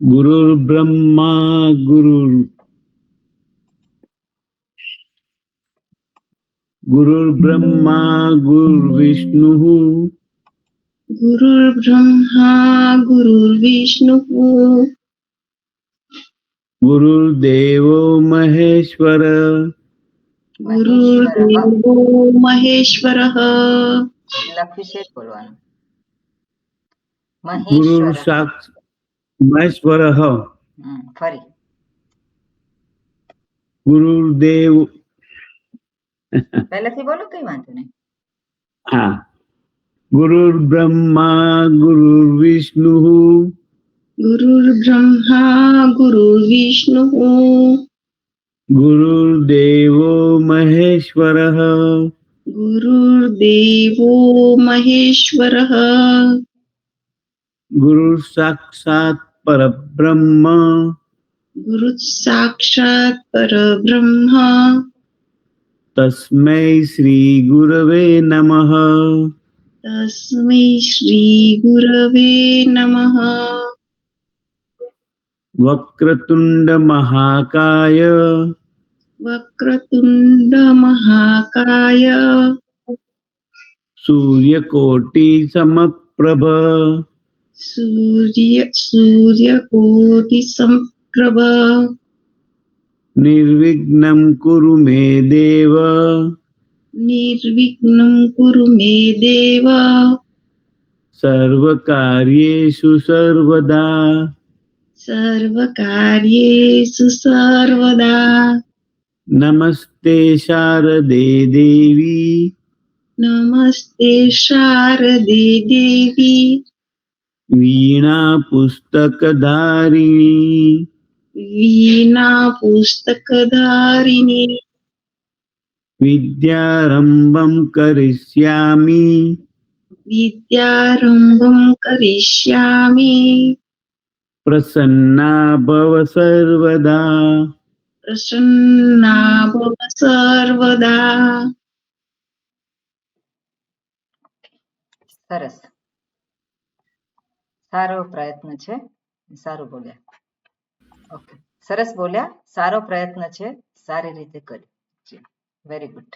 गुरुर्ब्रह्मा गुरुर्ब्रह्मा गुरुर्विष्णुः गुरुर्ब्रह्मा गुरुर्विष्णुः गुरुर्देवो महेश्वर गुरुर्देवो महेश्वरः લખ્યું છે બોલવાનું गुरुर् મહેશ્વર साक्षात् महेश्वरः ફરી गुरुर्देव પહેલેથી બોલો કઈ વાંધો નહીં हाँ गुरुर्ब्रह्मा गुरुर्विष्णुः गुरुर्ब्रह्मा गुरुर्विष्णुः गुरुर्देवो महेश्वरः गुरुर्देवो महेश्वरः गुरुर् साक्षात् परब्रह्म गुरुः साक्षात् परब्रह्म तस्मै श्री गुरवे नमः तस्मै श्री गुरवे नमः वक्रतुंड महाकाय वक्रतुंड महाकाय सूर्यकोटि समप्रभ सूर्यकोटि समप्रभ निर्विघ्नं कुरु मे देव निर्विघ्नं कुरु मे देव सर्वकार्येषु सर्वदा सर्वकार्येषु सर्वदा नमस्ते शारदे देवी नमस्ते शारदे देवी वीणा पुस्तकधारिणी वीणा पुस्तकधारिणी विद्यारम्भं करिष्यामि विद्यारम्भं करिष्यामि प्रसन्ना भव सर्वदा प्रसन्ना भव सर्वदा સરસ સારો પ્રયત્ન છે સારું બોલ્યા ઓકે સરસ બોલ્યા સારો પ્રયત્ન છે સારી રીતે કર્યું વેરી ગુડ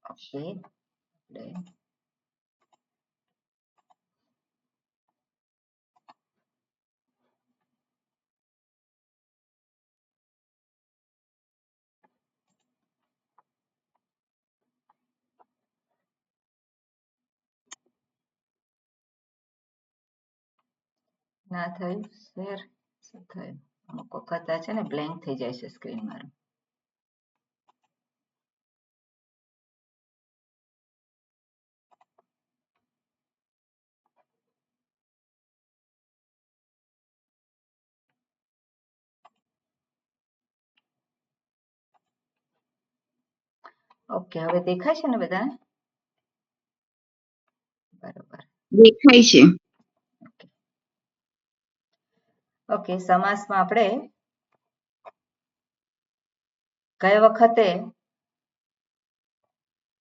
ઓકે ના થયું શેર શું થયું અમુક વખત આ છે ને બ્લેન્ક થઈ જાય છે સ્ક્રીન મારું ઓકે હવે દેખાય છે ને બધાને બરોબર દેખાય છે ઓકે સમાસમાં આપણે ગઈ વખતે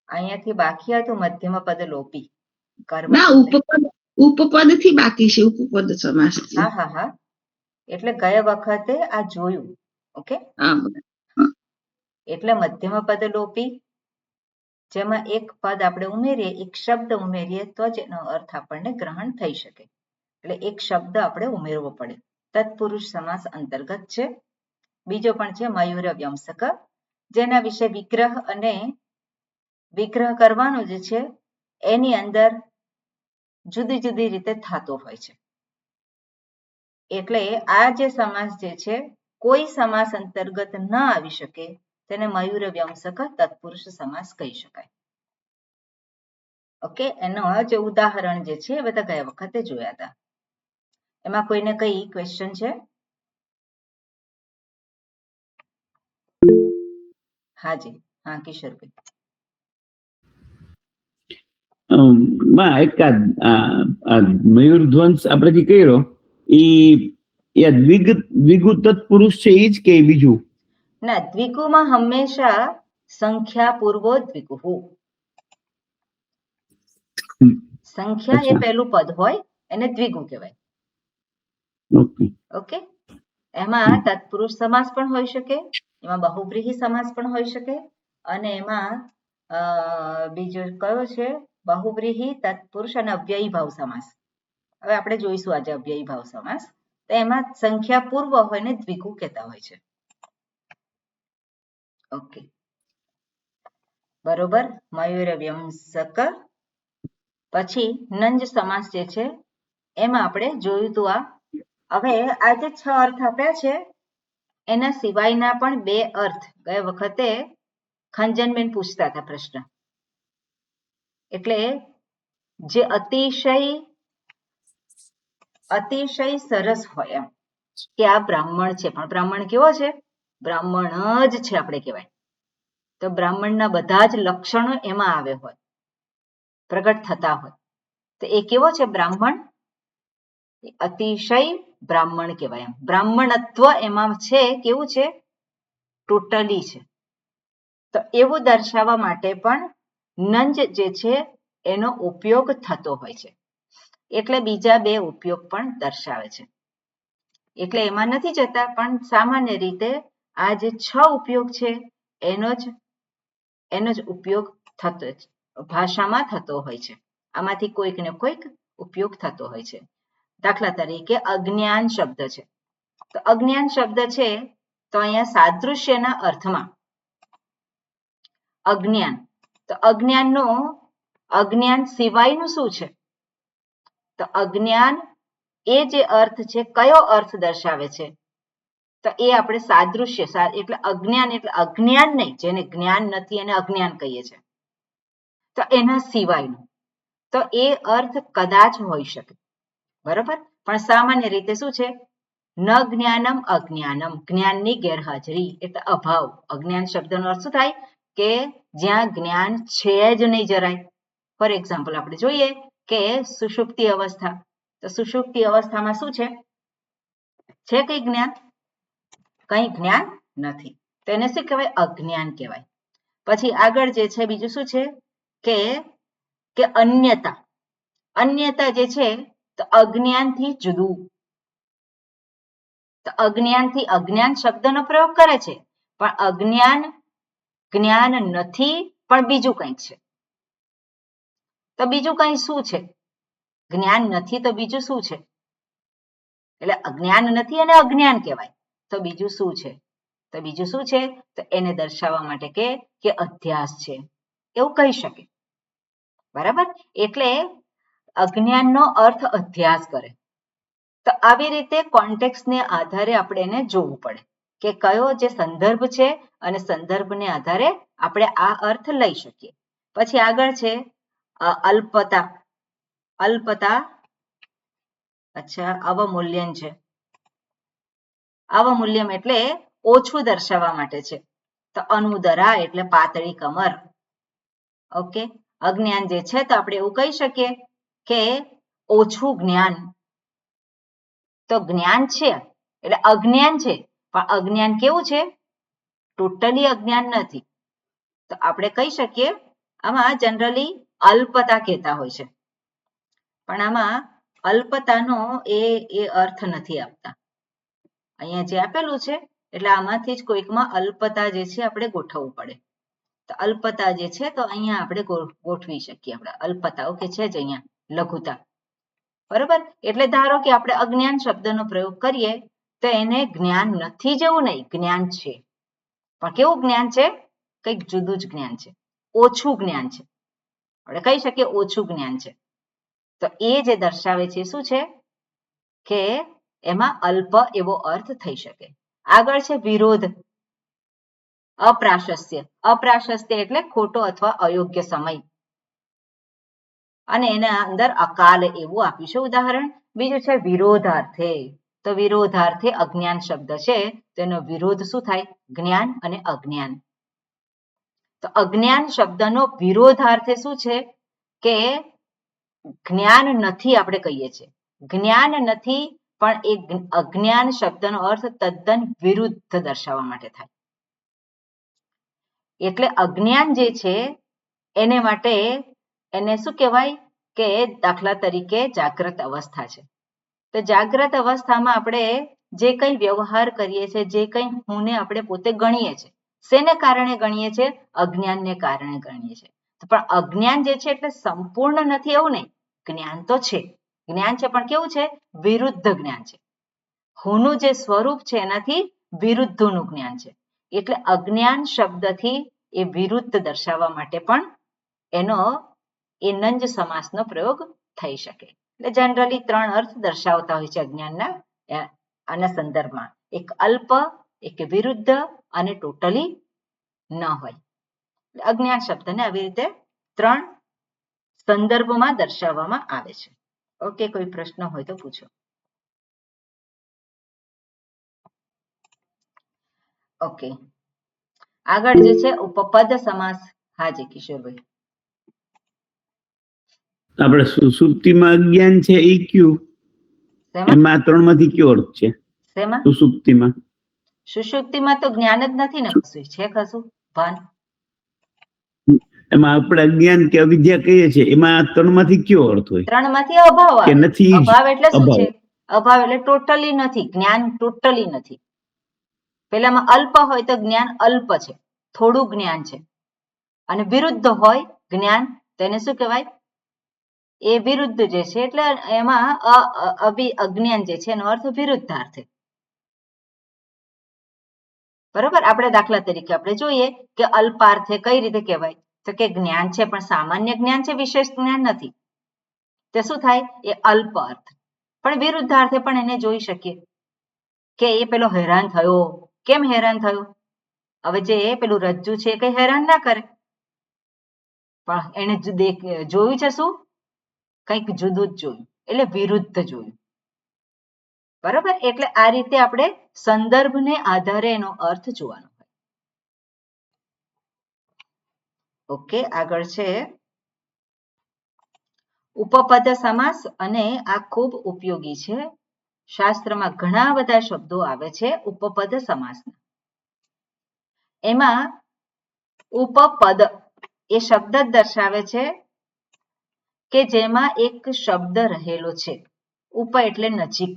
અહીંયાથી બાકી હતું મધ્યમ પદ લોપી ના ઉપપદ થી બાકી છે ઉપપદ સમાસ હા હા હા એટલે ગયા વખતે આ જોયું ઓકે એટલે મધ્યમ પદ લોપી જેમાં એક પદ આપણે ઉમેરીએ એક શબ્દ ઉમેરીએ તો જ એનો અર્થ આપણને ગ્રહણ થઈ શકે એટલે એક શબ્દ આપણે ઉમેરવો પડે તત્પુરુષ સમાસ અંતર્ગત છે બીજો પણ છે મયુર વ્યંસક જેના વિશે વિગ્રહ અને વિગ્રહ કરવાનો જે છે એની અંદર જુદી જુદી રીતે થતો હોય છે એટલે આ જે સમાસ જે છે કોઈ સમાસ અંતર્ગત ન આવી શકે તેને મયુર વ્યંસક તત્પુરુષ સમાસ કહી શકાય ઓકે એનો જે ઉદાહરણ જે છે એ બધા ગયા વખતે જોયા હતા એમાં કોઈને કઈ ક્વેશ્ચન છે હાજી હા કિશોરભાઈ એક મયુર ધ્વંસ આપણે જે કર્યો એ દ્વિગુ તત્પુરુષ છે એ જ કે બીજું ના દ્વિગુમાં હંમેશા સંખ્યા પૂર્વો દ્વિગુ સંખ્યા એ પહેલું પદ હોય એને દ્વિગુ કહેવાય. ઓકે. ઓકે, એમાં તત્પુરુષ સમાસ પણ હોઈ શકે, એમાં બહુવ્રીહી સમાસ પણ હોઈ શકે, અને એમાં બીજો કયો છે બહુવ્રીહી, તત્પુરુષ અને અવ્યયી ભાવ સમાસ. હવે આપણે જોઈશું આજે અવ્યયી ભાવ સમાસ. તો એમાં સંખ્યા પૂર્વ હોય ને દ્વિગુ કહેતા હોય છે. ઓકે, બરોબર. મયુરવ્યંસક. પછી નંજ સમાસ જે છે એમાં આપણે જોયું હતું હવે આ જે 6 અર્થ આપ્યા છે એના સિવાયના પણ 2 અર્થ ગયા વખતે ખંજનબેન પૂછતા હતા પ્રશ્ન. એટલે જે અતિશય સરસ હોય એમ કે આ બ્રાહ્મણ છે, પણ બ્રાહ્મણ કેવો છે? બ્રાહ્મણ જ છે આપણે કહેવાય. તો બ્રાહ્મણના બધા જ લક્ષણો એમાં આવે હોય, પ્રગટ થતા હોય. તો એ કેવો છે બ્રાહ્મણ? અતિશય બ્રાહ્મણ કહેવાય. એમ બ્રાહ્મણત્વ એમાં છે, કેવું છે? ટોટલી છે. તો એવું દર્શાવવા માટે પણ નંજ જે છે એનો ઉપયોગ થતો હોય છે. એટલે બીજા 2 ઉપયોગ પણ દર્શાવે છે. એટલે એમાં નથી જતા, પણ સામાન્ય રીતે આ જે 6 ઉપયોગ છે એનો જ ઉપયોગ થતો ભાષામાં થતો હોય છે. આમાંથી કોઈક ને કોઈક ઉપયોગ થતો હોય છે. દાખલા તરીકે અજ્ઞાન શબ્દ છે. તો અજ્ઞાન શબ્દ છે તો અહીંયા સાદૃશ્યના અર્થમાં અજ્ઞાન, તો અજ્ઞાન સિવાયનું શું છે? તો અજ્ઞાન એ જે અર્થ છે કયો અર્થ દર્શાવે છે? તો એ આપણે સાદૃશ્ય એટલે અજ્ઞાન નહીં, જેને જ્ઞાન નથી એને અજ્ઞાન કહીએ છીએ. તો એના સિવાયનું, તો એ અર્થ કદાચ હોઈ શકે, બરોબર. પણ સામાન્ય રીતે શું છે? ન જ્ઞાનમ અજ્ઞાનમ, જ્ઞાનની ગેરહાજરી એટલે અભાવ. અજ્ઞાન શબ્દનો અર્થ શું થાય? કે જ્યાં જ્ઞાન છે જ નહીં જરાય. ફોર એક્ઝામ્પલ આપણે જોઈએ કે સુષુપ્તિ અવસ્થા. તો સુષુપ્તિ અવસ્થામાં શું છે? છે કઈ જ્ઞાન? કઈ જ્ઞાન નથી. તો એને શું કહેવાય? અજ્ઞાન કહેવાય. પછી આગળ જે છે બીજું શું છે કે અન્યતા. અન્યતા જે છે તો અજ્ઞાનથી જુદું. તો અજ્ઞાનથી અજ્ઞાન શબ્દનો પ્રયોગ કરે છે, પણ જ્ઞાન નથી, પણ બીજું કંઈક છે. તો બીજું કંઈ શું છે? જ્ઞાન નથી તો બીજું શું છે? એટલે અજ્ઞાન નથી અને અજ્ઞાન કહેવાય. તો બીજું શું છે? તો બીજું શું છે? તો એને દર્શાવવા માટે કે અધ્યાસ છે, એવું કહી શકે, બરાબર. એટલે અજ્ઞાનનો અર્થ અધ્યાસ કરે. તો આવી રીતે કોન્ટેક્સ્ટને આધારે આપણે એને જોવું પડે કે કયો જે સંદર્ભ છે અને સંદર્ભને આધારે આપણે આ અર્થ લઈ શકીએ. પછી આગળ છે અલ્પતા. અચ્છા, અવમૂલ્યન છે. અવમૂલ્યમ એટલે ઓછું દર્શાવવા માટે છે. તો અનુદરા એટલે પાતળી કમર. ઓકે, અજ્ઞાન જે છે તો આપણે એવું કહી શકીએ કે ઓછું જ્ઞાન. તો જ્ઞાન છે એટલે અજ્ઞાન છે, પણ અજ્ઞાન કેવું છે? ટોટલી અજ્ઞાન નથી. તો આપણે કહી શકીએ આમાં જનરલી અલ્પતા કહેતા હોય છે, પણ આમાં અલ્પતાનો એ અર્થ નથી આપતા. અહીંયા જે આપેલું છે એટલે આમાંથી જ કોઈકમાં અલ્પતા જે છે આપણે ગોઠવવું પડે. તો અલ્પતા જે છે તો અહીંયા આપણે ગોઠવી શકીએ. આપણે અલ્પતા ઓકે છે જ અહીંયા લઘુતા, બરોબર. એટલે ધારો કે આપણે અજ્ઞાન શબ્દનો પ્રયોગ કરીએ તો એને જ્ઞાન નથી જેવું નહીં, જ્ઞાન છે, પણ કેવું જ્ઞાન છે? કંઈક જુદું જ જ્ઞાન છે, ઓછું જ્ઞાન છે. આપણે કહી શકીએ ઓછું જ્ઞાન છે. તો એ જે દર્શાવે છે શું છે કે એમાં અલ્પ એવો અર્થ થઈ શકે. આગળ છે વિરોધ. અપ્રાશસ્ત્ય એટલે ખોટો અથવા અયોગ્ય સમય, અને એના અંદર અકાલ એવું આપ્યું છે ઉદાહરણ. બીજું છે વિરોધાર્થે. તો વિરોધાર્થે અજ્ઞાન શબ્દ છે, તેનો વિરોધ શું થાય? જ્ઞાન અને અજ્ઞાન. તો અજ્ઞાન શબ્દનો વિરોધાર્થે શું છે કે જ્ઞાન નથી આપણે કહીએ છીએ. જ્ઞાન નથી, પણ એ અજ્ઞાન શબ્દનો અર્થ તદ્દન વિરુદ્ધ દર્શાવવા માટે થાય. એટલે અજ્ઞાન જે છે એને માટે એને શું કહેવાય? કે દાખલા તરીકે જાગ્રત અવસ્થા છે, તો જાગ્રત અવસ્થામાં આપણે જે કંઈ વ્યવહાર કરીએ છીએ, જે કંઈ હુંને આપણે પોતે ગણીએ છીએ, શેને કારણે ગણીએ છીએ? અજ્ઞાનને કારણે ગણીએ છીએ. પણ અજ્ઞાન જે છે એટલે સંપૂર્ણ નથી એવું નહીં, જ્ઞાન તો છે, જ્ઞાન છે પણ કેવું છે? વિરુદ્ધ જ્ઞાન છે. હુંનું જે સ્વરૂપ છે એનાથી વિરુદ્ધનું જ્ઞાન છે. એટલે અજ્ઞાન શબ્દથી એ વિરુદ્ધ દર્શાવવા માટે પણ એનો એ નંજ સમાસનો પ્રયોગ થઈ શકે. એટલે જનરલી 3 અર્થ દર્શાવતા હોય છે અજ્ઞાનના આના સંદર્ભમાં, એક અલ્પ, એક વિરુદ્ધ અને ટોટલી ન હોય. અજ્ઞાન શબ્દને આવી રીતે 3 સંદર્ભમાં દર્શાવવામાં આવે છે. ઓકે, કોઈ પ્રશ્ન હોય તો પૂછો. ઓકે, આગળ જે છે ઉપપદ સમાસ. હાજી કિશોરભાઈ. આપણે સુષુપ્તિમાં અજ્ઞાન છે એ કયું? એમાં 3 માંથી કયો અર્થ છે? શેમાં? સુષુપ્તિમાં. સુષુપ્તિમાં તો જ્ઞાન જ નથી ને, કશું છે કશું ભાન? એમાં આપણે અજ્ઞાન કે અવિદ્યા કહીએ છીએ, એમાં 3 માંથી કયો અર્થ હોય? 3 માંથી અભાવ કે આવે. નથી? અભાવ એટલે શું છે? અભાવ એટલે ટોટલી નથી, જ્ઞાન ટોટલી નથી. પેલામાં અલ્પ હોય તો જ્ઞાન અલ્પ છે, થોડું જ્ઞાન છે, અને વિરુદ્ધ હોય જ્ઞાન તેને શું કહેવાય? એ વિરુદ્ધ જે છે, એટલે એમાં અજ્ઞાન જે છે એનો અર્થ વિરુદ્ધાર્થ. બરોબર. આપણે દાખલા તરીકે આપણે જોઈએ કે અલ્પાર્થે કઈ રીતે કહેવાય? તો કે જ્ઞાન છે પણ સામાન્ય જ્ઞાન છે, વિશેષ જ્ઞાન નથી. તે શું થાય? એ અલ્પ અર્થ. પણ વિરુદ્ધાર્થે પણ એને જોઈ શકીએ કે એ પેલો હેરાન થયો. કેમ હેરાન થયો? હવે જે પેલું રજ્જુ છે કઈ હેરાન ના કરે, પણ એને જોયું છે શું? કંઈક જુદું જ જોયું, એટલે વિરુદ્ધ જોયું. બરોબર. એટલે આ રીતે આપણે સંદર્ભને આધારે એનો અર્થ જોવાનો હોય. ઓકે, આગળ છે ઉપપદ સમાસ, અને આ ખૂબ ઉપયોગી છે. શાસ્ત્રમાં ઘણા બધા શબ્દો આવે છે ઉપપદ સમાસના. એમાં ઉપપદ એ શબ્દ જ દર્શાવે છે કે જેમાં એક શબ્દ રહેલો છે. ઉપ એટલે નજીક,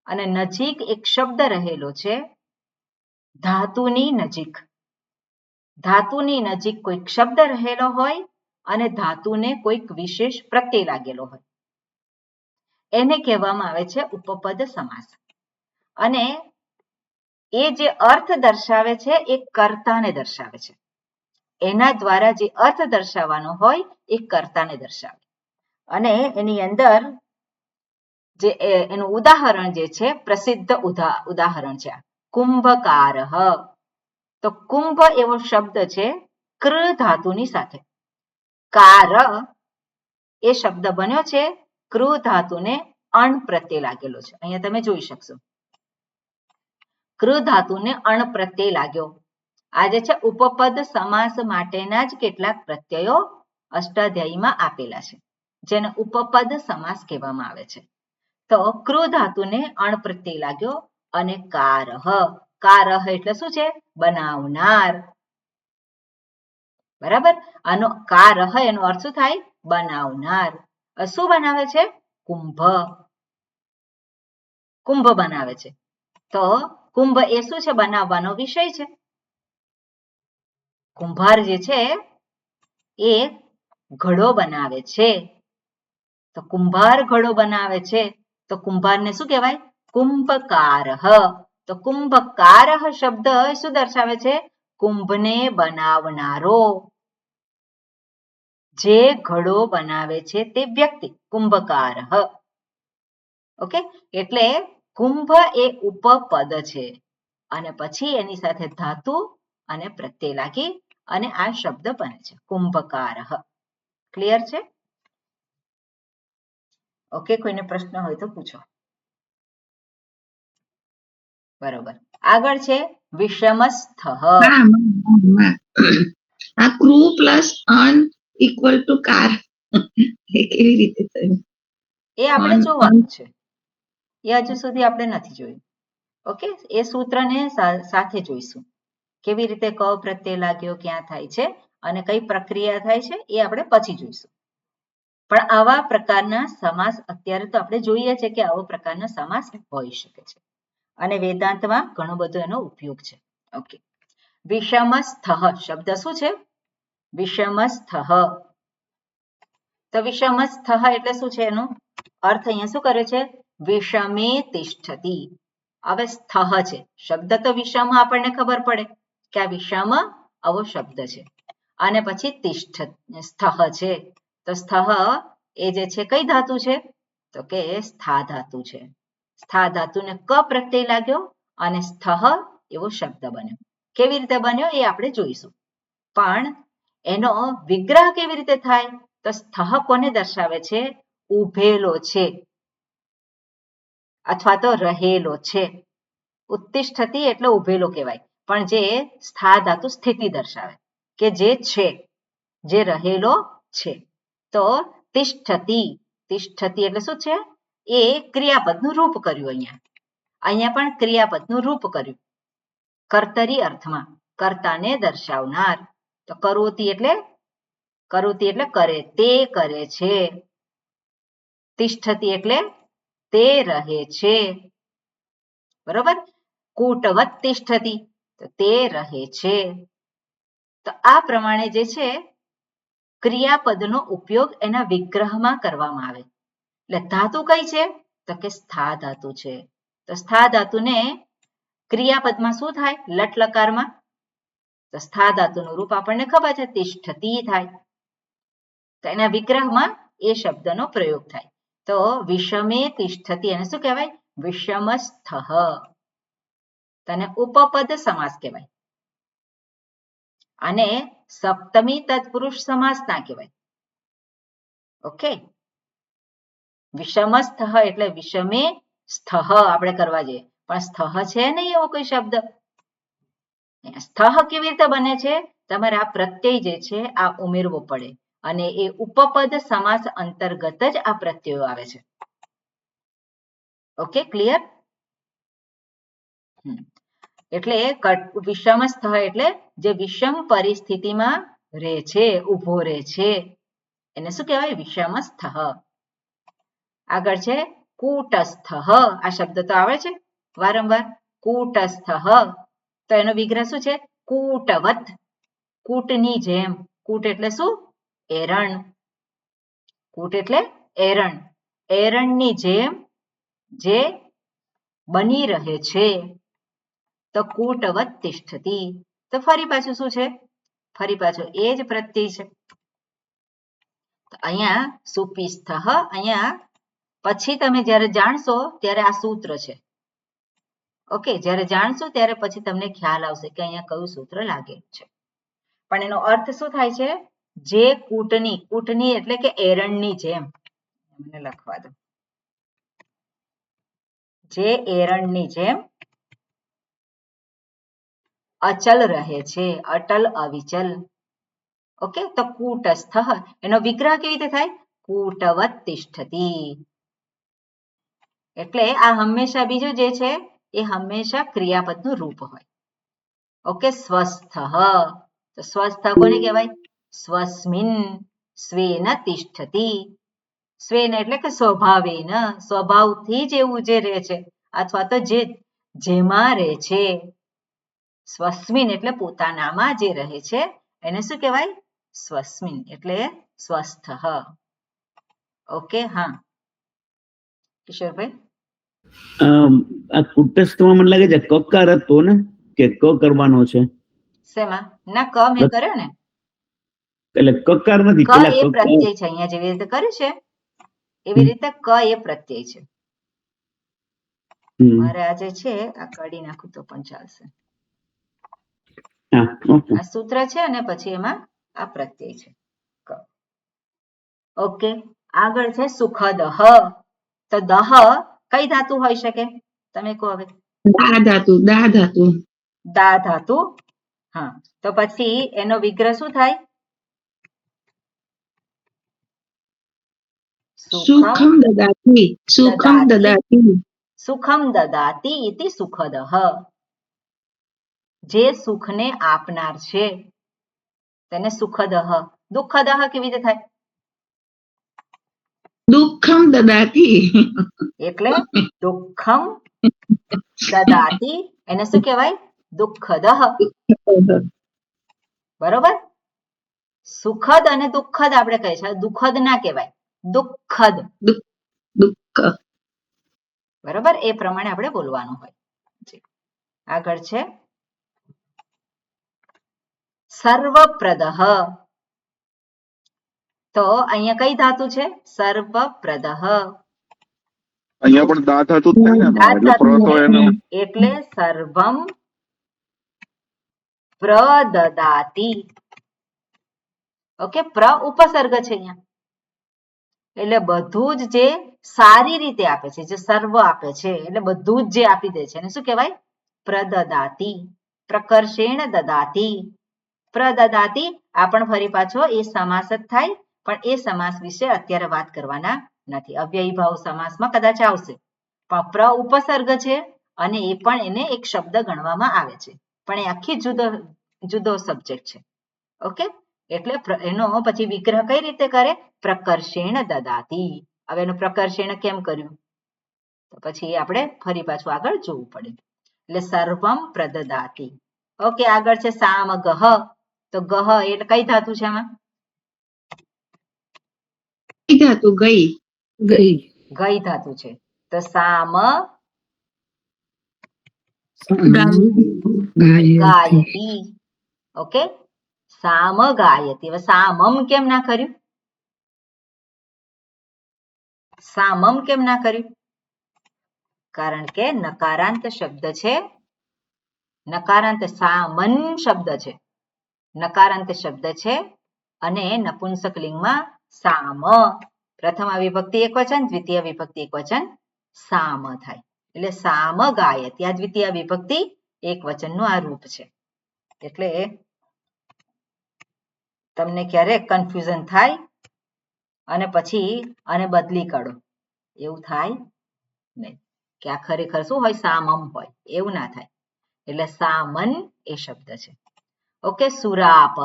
અને નજીક એક શબ્દ રહેલો છે. ધાતુની નજીક, ધાતુની નજીક કોઈક શબ્દ રહેલો હોય અને ધાતુને કોઈક વિશેષ પ્રત્યય લાગેલો હોય, એને કહેવામાં આવે છે ઉપપદ સમાસ. અને એ જે અર્થ દર્શાવે છે એ કર્તાને દર્શાવે છે. એના દ્વારા જે અર્થ દર્શાવવાનો હોય એ કર્તાને દર્શાવે. અને એની અંદર જે એનું ઉદાહરણ જે છે, પ્રસિદ્ધ ઉદાહરણ છે કુંભકારઃ. તો કુંભ એવો શબ્દ છે કૃ ધાતુની સાથે. કાર એ શબ્દ બન્યો છે કૃ ધાતુને અણ પ્રત્યય લાગેલો છે. અહીંયા તમે જોઈ શકશો, કૃ ધાતુને અણ પ્રત્યય લાગ્યો. આ જે છે ઉપપદ સમાસ માટેના જ કેટલાક પ્રત્યયો અષ્ટાધ્યાયીમાં આપેલા છે, જેને ઉપપદ સમાસ કહેવામાં આવે છે. તો કૃ ધાતુને અણ પ્રત્યય લાગ્યો, અને કારઃ, કારઃ એટલે શું છે? બનાવનાર. બરાબર. આનો કારઃ એનો અર્થ શું થાય? બનાવનાર. શું બનાવે છે? કુંભ. કુંભ બનાવે છે. તો કુંભ એ શું છે? બનાવવાનો વિષય છે. કુંભાર જે છે એ ઘડો બનાવે છે. તો કુંભાર ઘડો બનાવે છે, તો કુંભારને શું કહેવાય? કુંભકારઃ. તો કુંભકારઃ શબ્દ શું દર્શાવે છે? કુંભને બનાવનારો. જે ઘડો બનાવે છે તે વ્યક્તિ કુંભકારઃ. ઓકે, એટલે કુંભ એ ઉપપદ છે, અને પછી એની સાથે ધાતુ અને પ્રત્યય લાગી અને આ શબ્દ બને છે કુંભકારઃ. ક્લિયર છે? ઓકે, કોઈને પ્રશ્ન હોય તો પૂછો. બરોબર. આગળ છે વિષમસ્થ. આ ક્રુ પ્લસ અન ઇક્વલ ટુ કાર એ કેવી રીતે થયું? એ આપણે જોવાનું છે, એ હજુ સુધી આપણે નથી જોયું. ઓકે, એ સૂત્રને સાથે જોઈશું, કેવી રીતે ક પ્રત્યય લાગ્યો, ક્યાં થાય છે અને કઈ પ્રક્રિયા થાય છે, એ આપણે પછી જોઈશું. પણ આવા પ્રકારના સમાસ અત્યારે તો આપણે જોઈએ છે કે આવો પ્રકારના સમાસ હોઈ શકે છે અને વેદાંતમાં ઘણો બધો એનો ઉપયોગ છે. ઓકે, વિષમસ્થઃ શબ્દ શું છે? વિષમસ્થઃ. તો વિષમસ્થઃ એટલે શું છે? એનો અર્થ અહીંયા શું કરે છે? વિષમે તિષ્ઠતિ. હવે સ્થઃ છે શબ્દ, તો વિષમ આપણને ખબર પડે કે આ વિષમ આવો શબ્દ છે અને પછી તિષ્ઠ સ્થઃ છે. તો સ્થઃ એ જે છે કઈ ધાતુ છે? તો કે સ્થા ધાતુ છે. સ્થા ધાતુને ક પ્રત્યય લાગ્યો અને સ્થઃ એવો શબ્દ બન્યો. કેવી રીતે બન્યો એ આપણે જોઈશું, પણ એનો વિગ્રહ કેવી રીતે થાય? તો સ્થઃ કોને દર્શાવે છે? ઉભેલો છે અથવા તો રહેલો છે. ઉત્તિષ્ઠતિ એટલે ઉભેલો કહેવાય, પણ જે સ્થા ધાતુ સ્થિતિ દર્શાવે કે જે છે, જે રહેલો છે. તો તિષ્ઠતિ, તિષ્ઠતિ એટલે શું છે? એ ક્રિયાપદનું રૂપ કર્યું. અહીંયા પણ ક્રિયાપદનું રૂપ કર્યું કર્તરી અર્થમાં, કર્તાને દર્શાવનાર. તો કરોતિ એટલે કરે, તે કરે છે. તિષ્ઠતિ એટલે તે રહે છે. બરોબર? કૂટવત તિષ્ઠતિ, તો તે રહે છે. તો આ પ્રમાણે જે છે ક્રિયાપદનો ઉપયોગ એના વિગ્રહમાં કરવામાં આવે. એટલે ધાતુ કઈ છે? તો કે સ્થા ધાતુ છે. તો સ્થા ધાતુને ક્રિયાપદમાં શું થાય? લટ લકારમાં. તો સ્થા ધાતુનું રૂપ આપણને ખબર છે, તિષ્ઠતિ થાય. તો એના વિગ્રહમાં એ શબ્દનો પ્રયોગ થાય. તો વિષમે તિષ્ઠતિ એને શું કહેવાય? વિષમસ્થઃ. તેને ઉપપદ સમાસ કહેવાય અને સપ્તમી તત્પુરુષ સમાસ ના કહેવાય. ઓકે, વિષમસ્થઃ એટલે વિષમે સ્થઃ આપણે કરવા જઈએ, પણ સ્થઃ છે નહીં એવો કોઈ શબ્દ. સ્થઃ કેવી રીતે બને છે? તમારે આ પ્રત્યય જે છે આ ઉમેરવો પડે અને એ ઉપપદ સમાસ અંતર્ગત જ આ પ્રત્યયો આવે છે. Okay, clear? એટલે વિષમસ્થઃ એટલે જે વિષમ પરિસ્થિતિમાં રહે છે, ઉભો રહે છે, એને શું કહેવાય? વિષમસ્થઃ. આગળ છે કૂટસ્થઃ. આ શબ્દ તો આવે છે વારંવાર, કૂટસ્થઃ. તો એનો વિગ્રહ શું છે? કૂટવત, કૂટની જેમ. કૂટ એટલે શું? એરણ. કૂટ એટલે એરણ. એરણની જેમ જે બની રહે છે. તો કૂટવત તિષ્ઠતિ. તો ફરી પાછું શું છે? ફરી પાછું એ જ પ્રત્યય છે. અહીંયા સુપીસ્થઃ, અહીંયા પછી તમે જ્યારે જાણશો ત્યારે આ સૂત્ર છે. ઓકે, જ્યારે જાણશો ત્યારે પછી તમને ખ્યાલ આવશે કે અહીંયા કયું સૂત્ર લાગે છે. પણ એનો અર્થ શું થાય છે? જે કૂટની, કૂટની એટલે કે એરણની જેમ. મને લખવા દો. જે એરણની જેમ અચલ રહે છે, અટલ અવિચલ. ઓકે, તો કૂટસ્થઃ એનો વિગ્રહ કેવી રીતે થાય? કૂટવત તિષ્ઠતિ. એટલે આ હંમેશા બીજું જે છે એ હંમેશા ક્રિયાપદનું રૂપ હોય. ઓકે, સ્વસ્થઃ. તો સ્વસ્થ કોને કહેવાય? સ્વસ્મિન સ્વેન તિષ્ઠતિ. સ્વેન એટલે કે સ્વભાવેન, સ્વભાવથી જ એવું જે રહે છે અથવા તો જેમાં રહે છે. સ્વસ્મિન એટલે પોતાનામાં જે રહે છે એને શું કહેવાય? સ્વસ્મિન એટલે સ્વસ્થ. ઓકે, હા કિશોરભાઈ. આ કુટસ્થમાં મને લાગે છે કકાર હતો ને, કે ક કરવાનો છે? શેમાં? ના, ક મેં કર્યો ને. એટલે કકાર નથી, ક પેલા એ પ્રત્યય છે. અહીંયા જેવી રીતે કર્યું છે એવી રીતે ક એ પ્રત્યય છે. મારે આજે છે આ કાઢી નાખું તો પણ ચાલશે. આ સૂત્ર છે અને પછી એમાં આ પ્રત્યય છે ક. ઓકે, આગળ છે સુખદઃ. તો દહ કઈ ધાતુ હોઈ શકે? તમે કહો હવે. દા ધાતુ, દા ધાતુ. દા ધાતુ. હા, તો પછી એનો વિગ્રહ શું થાય? સુખમ દદાતિ, સુખમ દદાતિ. સુખમ દદાતિ ઇતિ સુખદઃ. જે સુખને આપનાર છે તેને સુખદઃ. દુઃખદઃ કેવી રીતે થાય? દુઃખમ દદાતી. એટલે દુઃખમ દદાતિ એને શું કહેવાય? દુઃખદઃ. બરોબર. સુખદ અને દુઃખદ આપણે કહે છે, દુઃખદ ના કહેવાય, દુઃખદ. દુઃખ. બરોબર, એ પ્રમાણે આપણે બોલવાનું હોય. આગળ છે સર્વપ્રદઃ. તો અહીંયા કઈ ધાતુ છે? સર્વપ્રદઃ. અહીંયા પણ દા ધાતુ જ થાય ને દા એટલે ધાતુ પ્ર તો છે. એનો એટલે સર્વમ પ્રદદાતિ. ઓકે, પ્ર ઉપસર્ગ છે અહીંયા, એટલે બધું જ જે સારી રીતે આપે છે, જે સર્વ આપે છે, એટલે બધું જ જે આપી દે છે એને શું કહેવાય? પ્રદદાતિ. પ્રકર્ષેણ દદાતિ. પ્રદદાતિ આ પણ ફરી પાછો એ સમાસ જ થાય, પણ એ સમાસ વિશે અત્યારે વાત કરવાના નથી. અવ્યયી ભાવ સમાસમાં કદાચ આવશે, પણ પ્ર ઉપસર્ગ છે અને એ પણ એને એક શબ્દ ગણવામાં આવે છે, પણ એ આખી જુદો સબ્જેક્ટ છે. ઓકે, એટલે એનો પછી વિગ્રહ કઈ રીતે કરે? પ્રકર્ષેણ દદાતિ. હવે એનું પ્રકર્ષેણ કેમ કર્યું તો પછી આપણે ફરી પાછું આગળ જોવું પડે. એટલે સર્વમ પ્રદદાતિ. ઓકે, આગળ છે સામ ગહ. તો ગહ એટલે કઈ ધાતુ છે આમાં? કઈ ધાતુ? ગઈ. ગઈ. ગઈ ધાતુ છે. તો સામ ગાયતી. ઓકે, સામ ગાયતી. હવે સામમ કેમ ના કર્યું? સામમ કેમ ના કર્યું? કારણ કે નકારાંત શબ્દ છે. નકારાંત સામન શબ્દ છે, નકારાંત શબ્દ છે અને નપુંસક લિંગમાં સામ. પ્રથમ વિભક્તિ એકવચન, દ્વિતીય વિભક્તિ એકવચન સામ થાય. એટલે સામ ગાયતી આ દ્વિતીય વિભક્તિ એકવચનનું આ રૂપ છે. એટલે તમને ક્યારેક કન્ફ્યુઝન થાય અને પછી આને બદલી કાઢો એવું થાય નહીં, કે આ ખરેખર શું હોય? સામમ હોય, એવું ના થાય. એટલે સામન એ શબ્દ છે. ઓકે, સુરાપહ.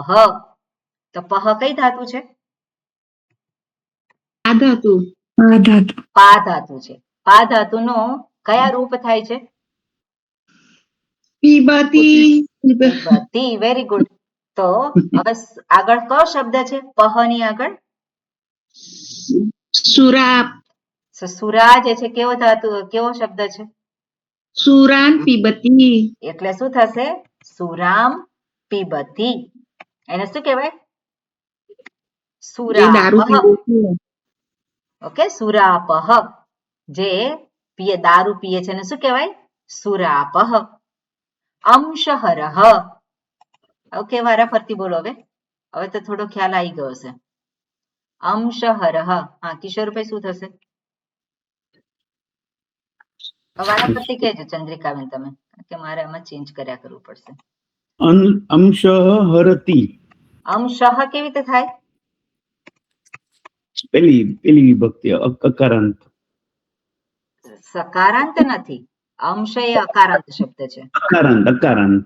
તો પહ કઈ ધાતુ છે? આ ધાતુ. પા ધાતુ છે. પા ધાતુનો કયા રૂપ થાય છે? પીબતી. પીબતી. Very good. તો હવે આગળ કયો શબ્દ છે? પહ ની આગળ સુરાપ. સુરા જે છે કેવો ધાતુ, કેવો શબ્દ છે? સુરાન પીબતી. એટલે શું થશે? સુરામ પીબતી. એને શું કહેવાય? જે દારૂ સુરાપહ. પીવે છે. ઓકે, સુરાપહ જે પીએ, દારૂ પીએ છે એને શું કહેવાય? સુરાપહ. અંશહરહ. ઓકે, વારા ફરતી બોલો. હવે તો થોડો ખ્યાલ આવી ગયો છે. અંશહરહ. હા, કિશોરભાઈ શું થશે? વારા ફરતી કહેજો ચંદ્રિકાબેન તમે, કે મારે આમાં ચેન્જ કર્યા કરવું પડશે. અંશ હરતી. અંશઃ કેવી રીતે થાય? પેલી વિભક્તિ અકારાંત. સકારાંત નથી, અંશ એ અકારાંત શબ્દ છે. અકારાંત.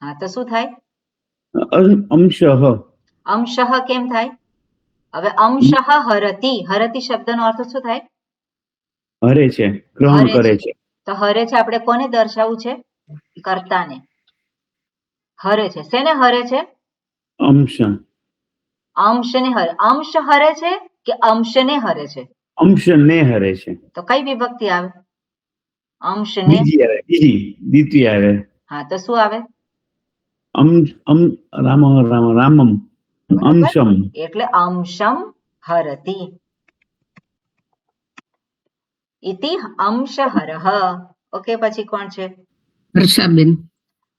હા, તો શું થાય? અંશ. અંશઃ કેમ થાય? હવે અંશઃ હરતી. હરતી શબ્દનો અર્થ શું થાય? હરે છે, ગ્રહણ કરે છે. તો હરે છે આપણે કોને દર્શાવવું છે? કર્તાને. હરે છે. શેને હરે છે? અંશ. અંશને હરે. અંશ હરે છે કે અંશને હરે છે? અંશને હરે છે. તો કઈ વિભક્તિ આવે? અંશને. દ્વિતીય આવે. હા, તો શું આવે? રામમ. અંશમ. એટલે અંશમ હરતી. ઇતિ અંશહરહ. ઓકે, પછી કોણ છે? હર્ષાબેન.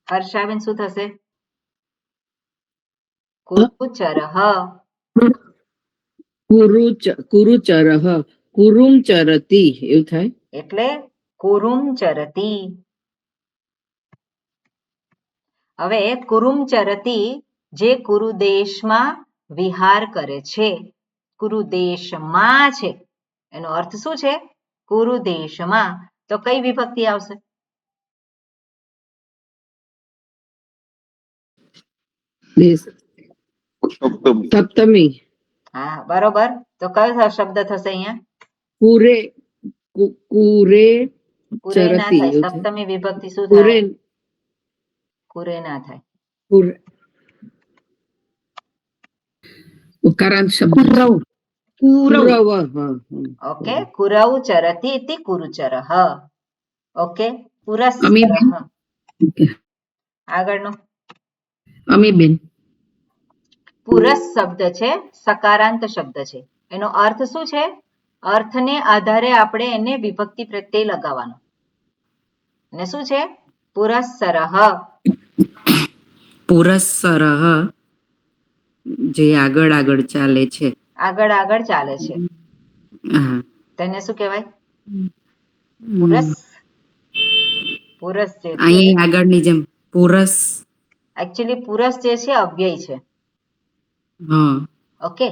હર્ષાબેન શું થશે? કુરુચરહ. કુરુચરહ. કુરુમ ચરતી એવું થાય. એટલે કુરુમ ચરતી. હવે કુરુમ ચરતી જે કુરુદેશમાં વિહાર કરે છે, કુરુદેશમાં છે, એનો અર્થ શું છે? કુરુદેશમાં. તો કઈ વિભક્તિ આવશે? સપ્તમી. હા, બરોબર. તો કયો શબ્દ થશે અહીંયા? કુરે કુરે કુરે ના ચરતી થાય, એવું છે. સપ્તમી વિભક્તિ શું કુરે થાય? કુરે ના થાય. કુર ઉકારાંત શબ્દ છે. કુરવ કુરવ, હા, ઓકે, કુરવ ચરતી ઇતિ કુરુચરઃ. ઓકે, અમીબેન. પુરસ્સરઃ. ઓકે. આગળનો અમીબેન. પુરસ શબ્દ છે, સકારાંત શબ્દ છે. એનો અર્થ શું છે? અર્થને આધારે આપણે એને વિભક્તિ પ્રત્યય લગાવવાનો. અને શું છે? પુરસ્સરઃ. પુરસ્સરઃ જે આગળ આગળ ચાલે છે. આગળ આગળ ચાલે છે, હા. તેને શું કહેવાય? પુરસ. પુરસ જે છે, અહીં આગળની જેમ પુરસ. એકચ્યુઅલી પુરસ જે છે અવ્યય છે. હા. ઓકે,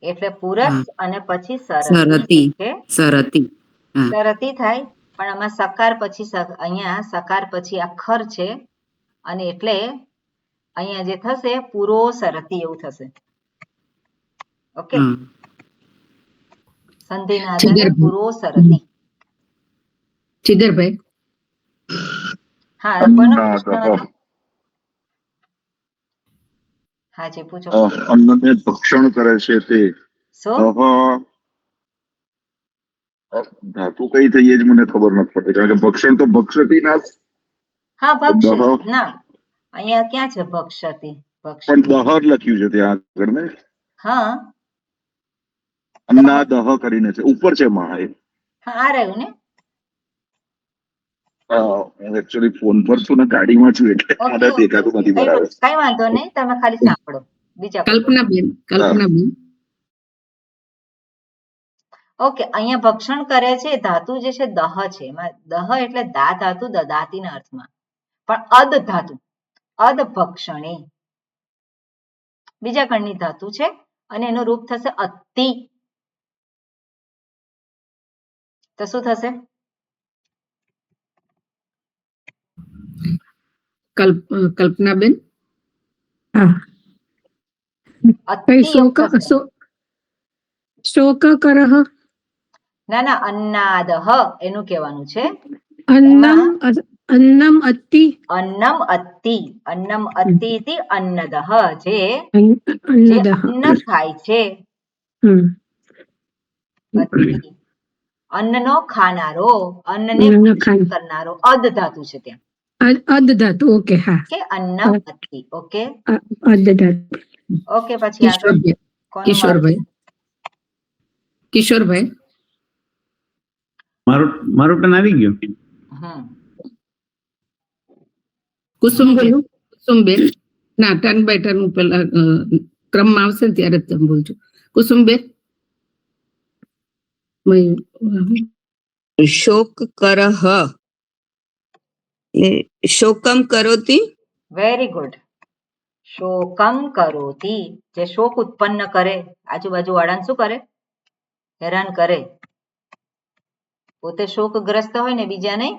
એટલે પુરસ હા. અને પછી સરતી સરતી છે. સરતી. હા. સરતી થાય, પણ આમાં સકાર પછી અહીંયા સકાર પછી આ ખર છે, અને એટલે અહીંયા જે થશે પૂરો સરતી એવું થશે. ઓકે, હા. સંધિના આધારે છિદરભાઈ. પૂરો સરતી. છિદરભાઈ. હા, કોનો પ્રશ્ન અન્નાદઃ. હતો? હા જી, પૂછો. અન્નને ભક્ષણ કરે છે તે. શું? ધાતુ કઈ થઈ એ જ મને ખબર નથી પડતી, કારણ કે ભક્ષણ તો ભક્ષતી ના જ. હા, દહ ભક્ષ ના, અહીંયા ક્યાં છે ભક્ષતી? પણ ભક્ષતી, દહ લખ્યું છે ત્યાં આગળ ને. હા અન્ના દહ કરીને છે, ઉપર છે મહા એ. હા, આ રહ્યું ને. હું એકચ્યુઅલી ફોન પર છું ને ગાડીમાં છું, એટલે ઓકે, મને ઓકે, દેખાતું ઓકે, નથી બરાબર. કઈ વાંધો નહીં, તમે ખાલી સાંભળો. બીજા કોઈ બોલો. કલ્પનાબેન. કલ્પનાબેન. ઓકે, અહીંયા ભક્ષણ કરે છે ધાતુ જે છે દહ છે. એમાં દહ એટલે દા ધાતુ, દદાતીના અર્થમાં, પણ અદ ધાતુ, અદ ભક્ષણે બીજા ગણની ધાતુ છે, અને એનું રૂપ થશે અતિ. તો શું થશે? કલ્પનાબેન. અતિ એવું થશે. શોકકરઃ. ના ના, અન્નાદહ એનું કહેવાનું છે. અન્નમ એમાં અન્નમ અતિ. અન્નમ અતિ, અન્નમ અતિ ઇતિ અન્નદહ, જે અન્નદઃ. અન્ન ખાય છે. અતિ, અન્નનો ખાનારો, અન્નને ભક્ષણ કરનારો, અદ ધાતુ છે ત્યાં. અદ ધાતુ. ઓકે. હા. કે અન્નમ અતિ. ઓકે, અદ ધાતુ. ઓકે, પછી આગળ કોનું કિશોરભાઈ. કિશોરભાઈ. મારું ટર્ન આવી ગયું. હમ કુસુમબેન. કુસુમબેન. ના, ટર્ન બાય ટર્ન પેલા ક્રમમાં આવશે ને ત્યારે જ તમે બોલજો. કુસુમબેન. શોક કરહ શોકમ કરોતિ. Very good. શોકમ કરોતિ, જે શોક ઉત્પન્ન કરે, આજુબાજુ વાળાને શું કરે? હેરાન કરે. પોતે શોકગ્રસ્ત હોય ને બીજાને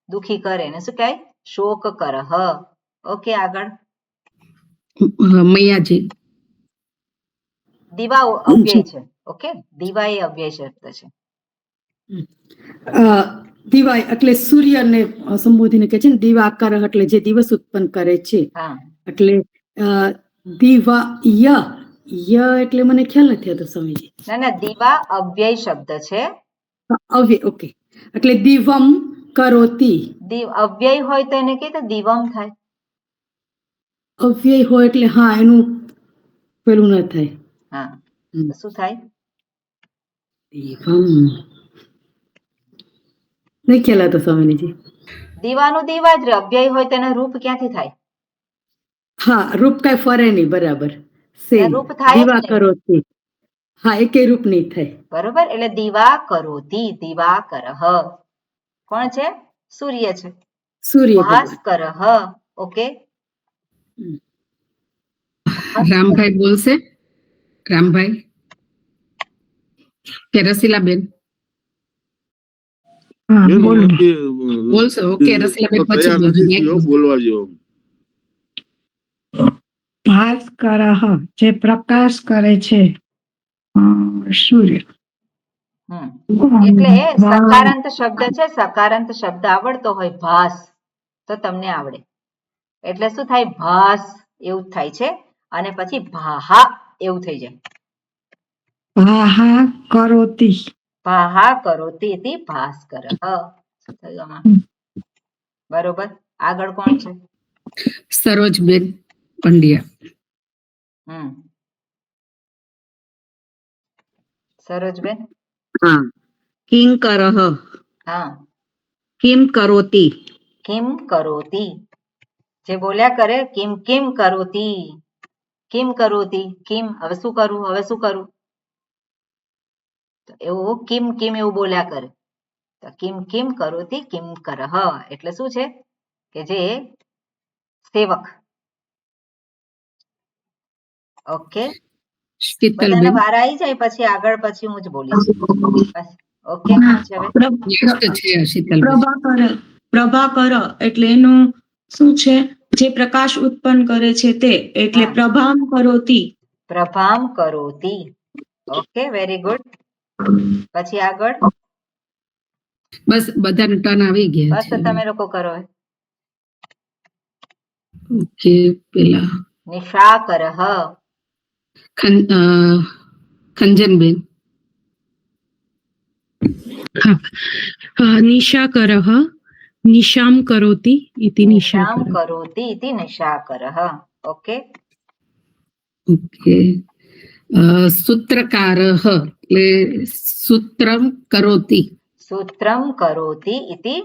દુખી કરે ને શું કહે? શોક કરહ. ઓકે, આગળ. મૈયાજી. દીવા અવ્યય છે. ઓકે, દીવા એ અવ્યય શબ્દ છે. દિવાય એટલે સૂર્યને સંબોધીને કે છે ને દિવાકર, એટલે જે દિવસ ઉત્પન્ન કરે છે. હા, એટલે દિવા ય એટલે મને ખ્યાલ નથી હતો સ્વામીજી. ના ના, દીવા અવ્યય શબ્દ છે. અવ્યય. ઓકે, એટલે દિવમ કરોતી. અવ્યય હોય તો એને કઈ તો દિવમ થાય. અવ્યય હોય એટલે હા, એનું પેલું ન થાય. હા, તો શું થાય? દિવમ નહીં ખ્યાલ હતો સ્વામીજી. દીવાનું દીવા જ રે, અવ્યય હોય તેનું રૂપ ક્યાંથી થાય? હા, રૂપ કઈ ફરે નહીં. બરાબર. સેમ રૂપ થાય જ દીવા નહીં. કરોતી. હા, એકે રૂપ નહીં થાય. બરોબર, એટલે દીવા કરોતી, દીવા કરહ. કોણ છે? સૂર્ય છે. સૂર્ય ભગવાન. ભાસ્કરહ. ઓકે, રામભાઈ બોલશે. રામભાઈ કે રસીલાબેન બોલશે. ઓકે, રસીલાબેન પછી બોલજો. બોલવા જેવો. ભાસ્કરઃ જે પ્રકાશ કરે છે. સૂર્ય. એટલે સકારાંત શબ્દ છે, સકારાંત શબ્દ આવડતો હોય ભાસ તો તમને આવડે. એટલે શું થાય? ભાસ એવું થાય છે અને પછી ભાહા એવું થઈ જાય. ભાહા કરોતિ. ભાહા કરોતિ ઇતિ ભાસ્કરઃ. શું થયું આમાં? બરોબર. આગળ કોણ છે? સરોજબેન પંડ્યા. સરોજબેન. હા. કિંકરઃ હા. કિમ કરોતિ. કિમ કરોતિ. જે બોલ્યા કરે કિમ કિમ કરોતિ. કિમ કરોતિ. કિમ હવે શું કરું? હવે શું કરું? એવું કિમ કિમ એવું બોલ્યા કરે. તો કિમ કિમ કરોતિ કિમ કરઃ એટલે શું છે કે જે સેવક. ઓકે. બધાને શીતલબેન. વાર આવી જાય પછી આગળ પછી હું જ બોલીશ. ઓકે. કોણ છે હવે? નેક્સ્ટ છે શીતલબેન. પ્રભાકર એટલે એનું શું છે? જે પ્રકાશ ઉત્પન્ન કરે છે તે, એટલે હા. પ્રભામ કરોતિ. પ્રભામ કરોતિ. Okay, very good. પછી આગળ. બસ બધાને ટર્ન આવી ગયા બસ છે. તમે લોકો કરો. ઓકે. પેલા નિશાકરઃ. ખંજનબેન. નિશાકરઃ નિશામ કરોતિ ઇતિ નિશામ નિશાકરઃ. કરોતિ ઇતિ નિશાકરઃ. ઓકે. ઓકે. સૂત્રકારઃ એટલે સૂત્રમ કરોતિ. સૂત્રમ કરોતિ ઇતિ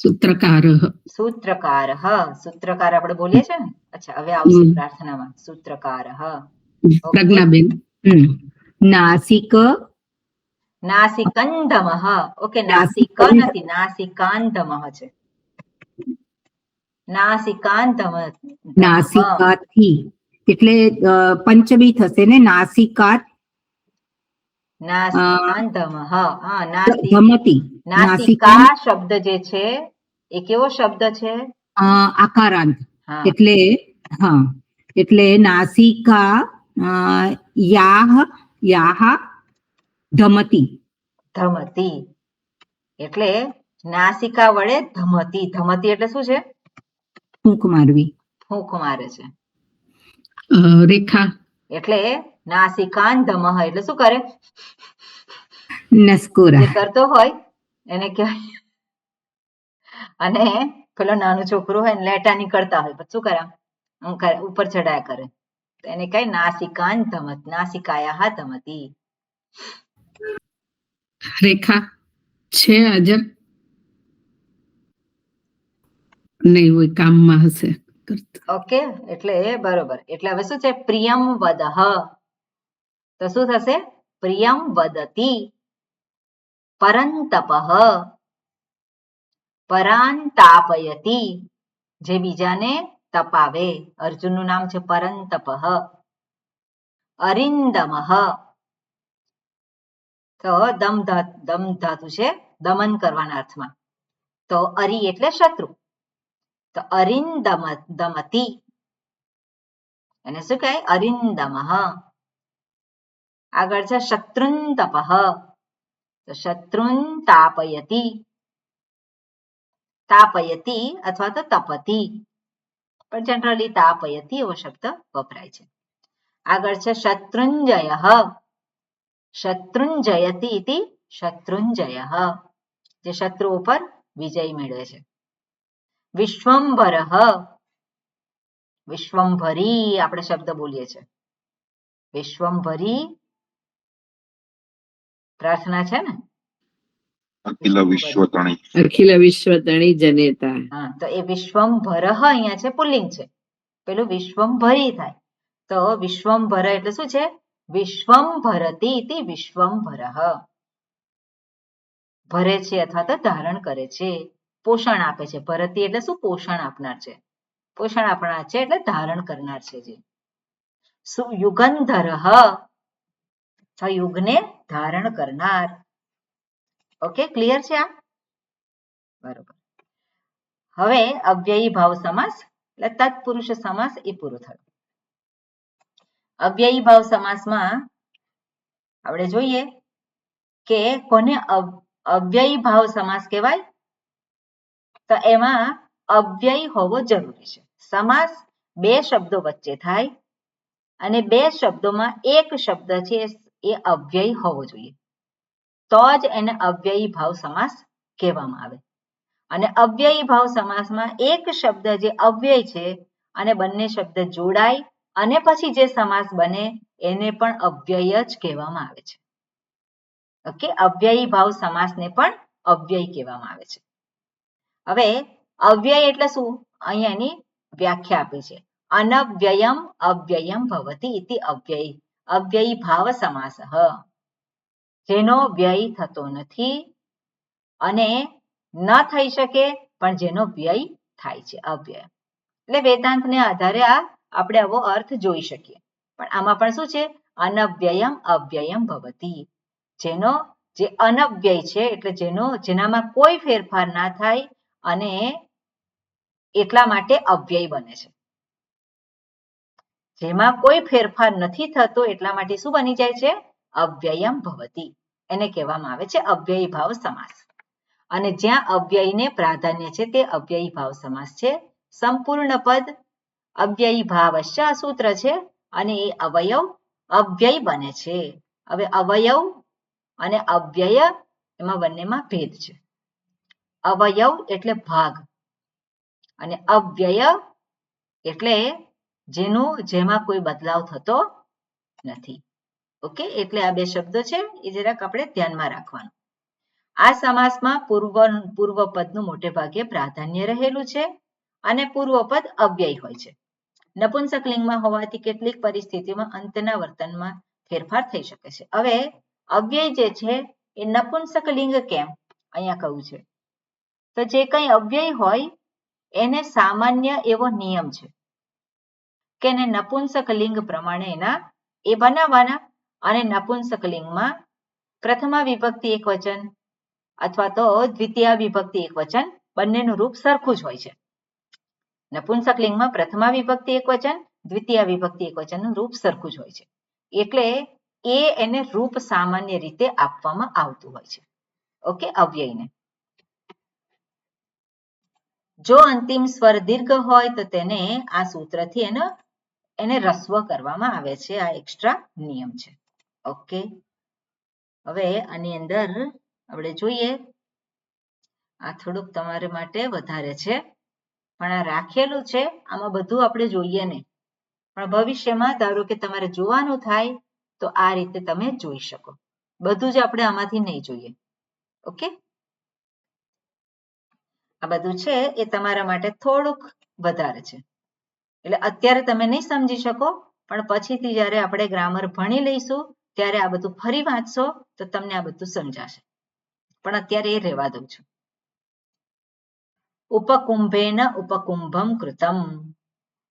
સૂત્રકારઃ. સૂત્રકારઃ. સૂત્રકાર આપણે બોલીએ છીએ ને. અચ્છા, હવે આવશે પ્રાર્થનામાં સૂત્રકારઃ. પ્રજ્ઞાબેન. નાસિક નાસિકંધમઃ. ઓકે, નાસિક નથી, નાસિકાંધમઃ છે. નાસિકાંધમ. નાસિકાથી એટલે પંચમી થશે ને. નાસિકાત નાસિકાંધમઃ. હા, ધમતી. નાસિકા શબ્દ જે છે એ કેવો શબ્દ છે? આકારાંત. હા. એટલે હા, એટલે નાસિકા યાહ ધમતી. ધમતી એટલે નાસિકા વડે ધમતી. ધમતી એટલે શું છે? ફૂંક મારવી. ફૂંક મારે છે. રેખા. એટલે નાસિકાંધમઃ એટલે શું કરે? નસકોરા. જે કરતો હોય એને કહેવાય. અને પેલો નાનું છોકરું હોય ને લેટા નીકળતા હોય પછી શું કરે? ઉપર ચડાયા કરે. તો એને કઈ નાસિકાંધમત. નાસિકાયાહ ધમતી. રેખા છે હાજર? નહીં હોય, કામમાં હશે. ઓકે, એટલે બરોબર. એટલે હવે શું છે? પ્રિયમ વદહ. તો શું થશે? પ્રિયમ વદતી. પરંતપઃ. પરાંતાપયતી. જે બીજાને તપાવે. અર્જુનનું નામ છે પરંતપઃ. અરિંદમઃ. તો દમ ધાતુ છે દમન કરવાના અર્થમાં. તો અરી એટલે શત્રુ. તો અરિંદમતી એને શું કહે? અરિંદમઃ. આગળ છે શત્રુંતપઃ. તો શત્રુન તાપયતી. તાપયતી અથવા તો તપતી, પણ જનરલી તાપયતી એવો શબ્દ વપરાય છે. આગળ છે શત્રુંજયઃ. શત્રુંજયતી ઇતિ શત્રુંજયઃ. જે શત્રુઓ પર વિજય મેળવે છે. વિશ્વંભરઃ. વિશ્વંભરી આપણે શબ્દ બોલીએ છીએ. વિશ્વંભરી પ્રાર્થના છે ને. અખિલ વિશ્વતણી. અખિલ વિશ્વતણી જનેતા. હા, તો એ વિશ્વંભરઃ અહીંયા છે પુલ્લિંગ છે. પેલું વિશ્વંભરી થાય. તો વિશ્વંભર એટલે શું છે? વિશ્વંભરતી ઇતિ વિશ્વંભરઃ. ભરે છે અથવા તો ધારણ કરે છે, પોષણ આપે છે. ભરતી એટલે શું? પોષણ આપનાર છે. પોષણ આપનાર છે એટલે ધારણ કરનાર છે. જે યુગંધરઃ. યુગને ધારણ કરનાર. ઓકે, ક્લિયર છે આ? બરોબર. હવે અવ્યયી ભાવ સમાસ એટલે તત્પુરુષ સમાસ એ પૂરો થયો. અવ્યયી ભાવ સમાસમાં આપણે જોઈએ કે કોને અવ્યયી ભાવ સમાસ કહેવાય, તો એમાં અવ્યય હોવો જરૂરી છે. સમાસ બે શબ્દો વચ્ચે થાય અને બે શબ્દોમાં એક શબ્દ છે એ અવ્યય હોવો જોઈએ, તો જ એને અવ્યયી ભાવ સમાસ કહેવામાં આવે. અને અવ્યયી ભાવ સમાસમાં એક શબ્દ જે અવ્યય છે અને બંને શબ્દ જોડાય અને પછી જે સમાસ બને એને પણ અવ્યય જ કહેવામાં આવે છે. ઓકે, અવ્યયી ભાવ સમાસને પણ અવ્યય કહેવામાં આવે છે. હવે અવ્યય એટલે શું? અહીંયા એની વ્યાખ્યા આપી છે. અનવ્યયમ અવ્યયમ ભવતી ઇતિ અવ્યય. અવ્યયી ભાવ સમાસ, જેનો વ્યય થતો નથી અને ન થઈ શકે પણ જેનો વ્યય થાય છે, અવ્યય. એટલે વેદાંતને આધારે આપણે આવો અર્થ જોઈ શકીએ. પણ આમાં પણ શું છે? અનવ્યયમ અવ્યયમ ભવતી, જેનો જે અનવ્યય છે એટલે જેનામાં કોઈ ફેરફાર ના થાય અને એટલા માટે અવ્યય બને છે. જેમાં કોઈ ફેરફાર નથી થતો એટલા માટે શું બની જાય છે? અવ્યયમ ભવતી. એને કહેવામાં આવે છે અવ્યયી ભાવ સમાસ. અને જ્યાં અવ્યયને પ્રાધાન્ય છે તે અવ્યયી ભાવ સમાસ છે. સંપૂર્ણ પદ અવ્યયી ભાવશ્ય સૂત્ર છે અને એ અવયવ અવ્યય બને છે. હવે અવયવ અને અવ્યય એમાં બંનેમાં ભેદ છે. અવયવ એટલે ભાગ અને અવ્યય એટલે જેમાં કોઈ બદલાવ થતો નથી. ઓકે, એટલે આ બે શબ્દો છે એ જરાક આપણે ધ્યાનમાં રાખવાનું. આ સમાસમાં પૂર્વ પદનું મોટે ભાગે પ્રાધાન્ય રહેલું છે અને પૂર્વ પદ અવ્યય હોય છે. નપુંસકલિંગમાં હોવાથી કેટલીક પરિસ્થિતિમાં અંતના વર્તનમાં ફેરફાર થઈ શકે છે. હવે અવ્યય જે છે એ નપુંસકલિંગ કેમ અહીંયા કહ્યું છે? તો જે કંઈ અવ્યય હોય એને સામાન્ય એવો નિયમ છે કે એને નપુંસકલિંગ પ્રમાણે એ બનાવવાના. અને નપુંસકલિંગમાં પ્રથમા વિભક્તિ એકવચન અથવા તો દ્વિતીય વિભક્તિ એકવચન બંનેનું રૂપ સરખું જ હોય છે. નપુંસકલિંગમાં પ્રથમા વિભક્તિ એકવચન, દ્વિતીય વિભક્તિ એકવચનનું રૂપ સરખું જ હોય છે. એટલે એને રૂપ સામાન્ય રીતે આપવામાં આવતું હોય છે. ઓકે, અવ્યયને જો અંતિમ સ્વર દીર્ઘ હોય તો તેને આ સૂત્રથી એને રસ્વ કરવામાં આવે છે. આ એક્સ્ટ્રા નિયમ છે. ઓકે, હવે આની અંદર આપણે જોઈએ, આ થોડુંક તમારે માટે વધારે છે પણ આ રાખેલું છે. આમાં બધું આપણે જોઈએ નહીં, પણ ભવિષ્યમાં ધારો કે તમારે જોવાનું થાય તો આ રીતે તમે જોઈ શકો. બધું જ આપણે આમાંથી નહીં જોઈએ. ઓકે, આ બધું છે એ તમારા માટે થોડુંક વધારે છે. એટલે અત્યારે તમે નહીં સમજી શકો પણ પછીથી જ્યારે આપણે ગ્રામર ભણી લઈશું ત્યારે આ બધું ફરી વાંચશો તો તમને આ બધું સમજાશે. પણ અત્યારે એ રહેવા દઉં છું. ઉપકુંભેન ઉપકુંભમ કૃતમ.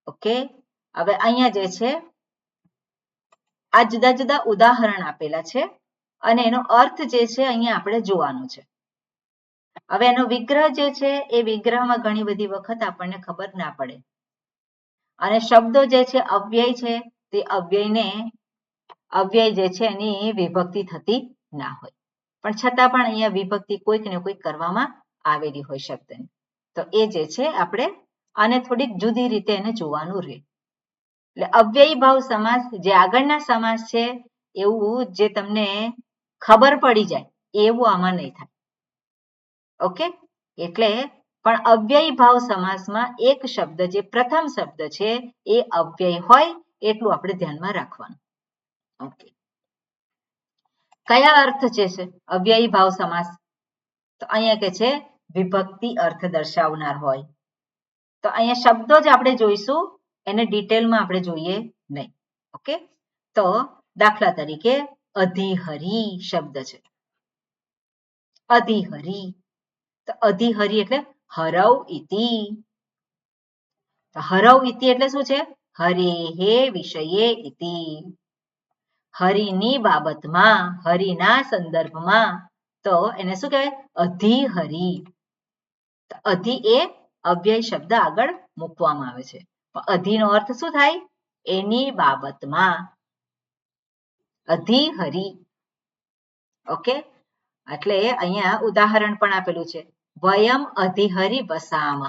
ઓકે, હવે અહીંયા જે છે આ જુદા જુદા ઉદાહરણ આપેલા છે અને એનો અર્થ જે છે અહીંયા આપણે જોવાનો છે. હવે એનો વિગ્રહ જે છે એ વિગ્રહમાં ઘણી બધી વખત આપણને ખબર ના પડે અને શબ્દો જે છે અવ્યય છે તે અવ્યય જે છે એની વિભક્તિ થતી ના હોય, પણ છતાં પણ અહીંયા વિભક્તિ કોઈક ને કોઈક કરવામાં આવેલી હોય શબ્દની. તો એ જે છે આપણે આને થોડીક જુદી રીતે એને જોવાનું રહે. એટલે અવ્યયી ભાવ સમાસ જે આગળના સમાસ છે એવું જે તમને ખબર પડી જાય એવું આમાં નહીં થાય. ઓકે, એટલે પણ અવ્યયી ભાવ સમાસમાં એક શબ્દ જે પ્રથમ શબ્દ છે એ અવ્યય હોય એટલું આપણે ધ્યાનમાં રાખવાનું. ઓકે, કયા અર્થ છે અવ્યયી ભાવ સમાસ? તો અહીંયા કે છે વિભક્તિ અર્થ દર્શાવનાર હોય. તો અહીંયા શબ્દો જ આપણે જોઈશું, એને ડિટેલમાં આપણે જોઈએ નહીં. ઓકે, તો દાખલા તરીકે અધિહરી શબ્દ છે. અધિહરી, તો અધિહરી એટલે હરવ ઇતિ. હરવ ઇતિ એટલે શું છે? હરેહે વિષયે ઇતિ. હરિની બાબતમાં, હરિના સંદર્ભમાં, તો એને શું કહેવાય? અધિહરી. અધિ એ અવ્યય શબ્દ આગળ મૂકવામાં આવે છે. અધિનો અર્થ શું થાય? એની બાબતમાં. અધિહરી ઓકે, એટલે અહીંયા ઉદાહરણ પણ આપેલું છે. વયમ અધિહરી વસામહ.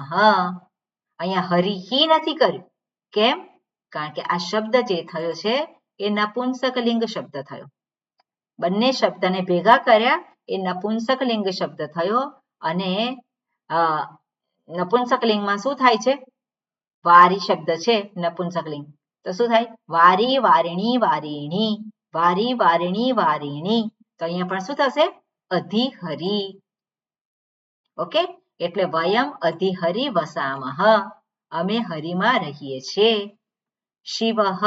અહીંયા હરિહી નથી કર્યું. કેમ? કારણ કે આ શબ્દ જે થયો છે એ નપુંસકલિંગ શબ્દ થયો. બંને શબ્દને ભેગા કર્યા એ નપુંસકલિંગ શબ્દ થયો. અને નપુંસકલિંગમાં શું થાય છે? વારી શબ્દ છે નપુંસકલિંગ, તો શું થાય? વારી, વારિણી, વારિણી, વારી, વારિણી, વારિણી. તો અહીંયા પણ શું થશે? અધિહરી. ઓકે, એટલે વયમ અધિહરી વસામહ. અમે હરિમાં રહીએ છીએ. શિવઃ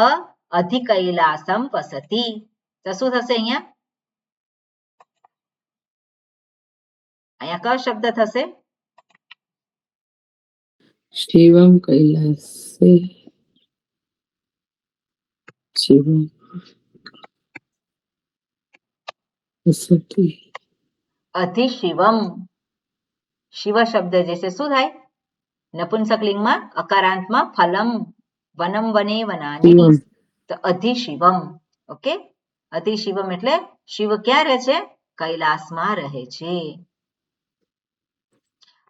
અધિકૈલાસમ વસતિ. તો શું થશે અહીંયા? અહીંયા કયો શબ્દ થશે? શિવમ કૈલાસે શિવમ વસતિ. અધિશિવમ. શિવ શબ્દ જે છે શું થાય? નપુંસકલિંગમાં અકારાંતમાં ફલમ, વનમ વને વનાની. તો અધિશિવમ. ઓકે, અધિશિવમ એટલે શિવ ક્યાં રહે છે? કૈલાસમાં રહે છે.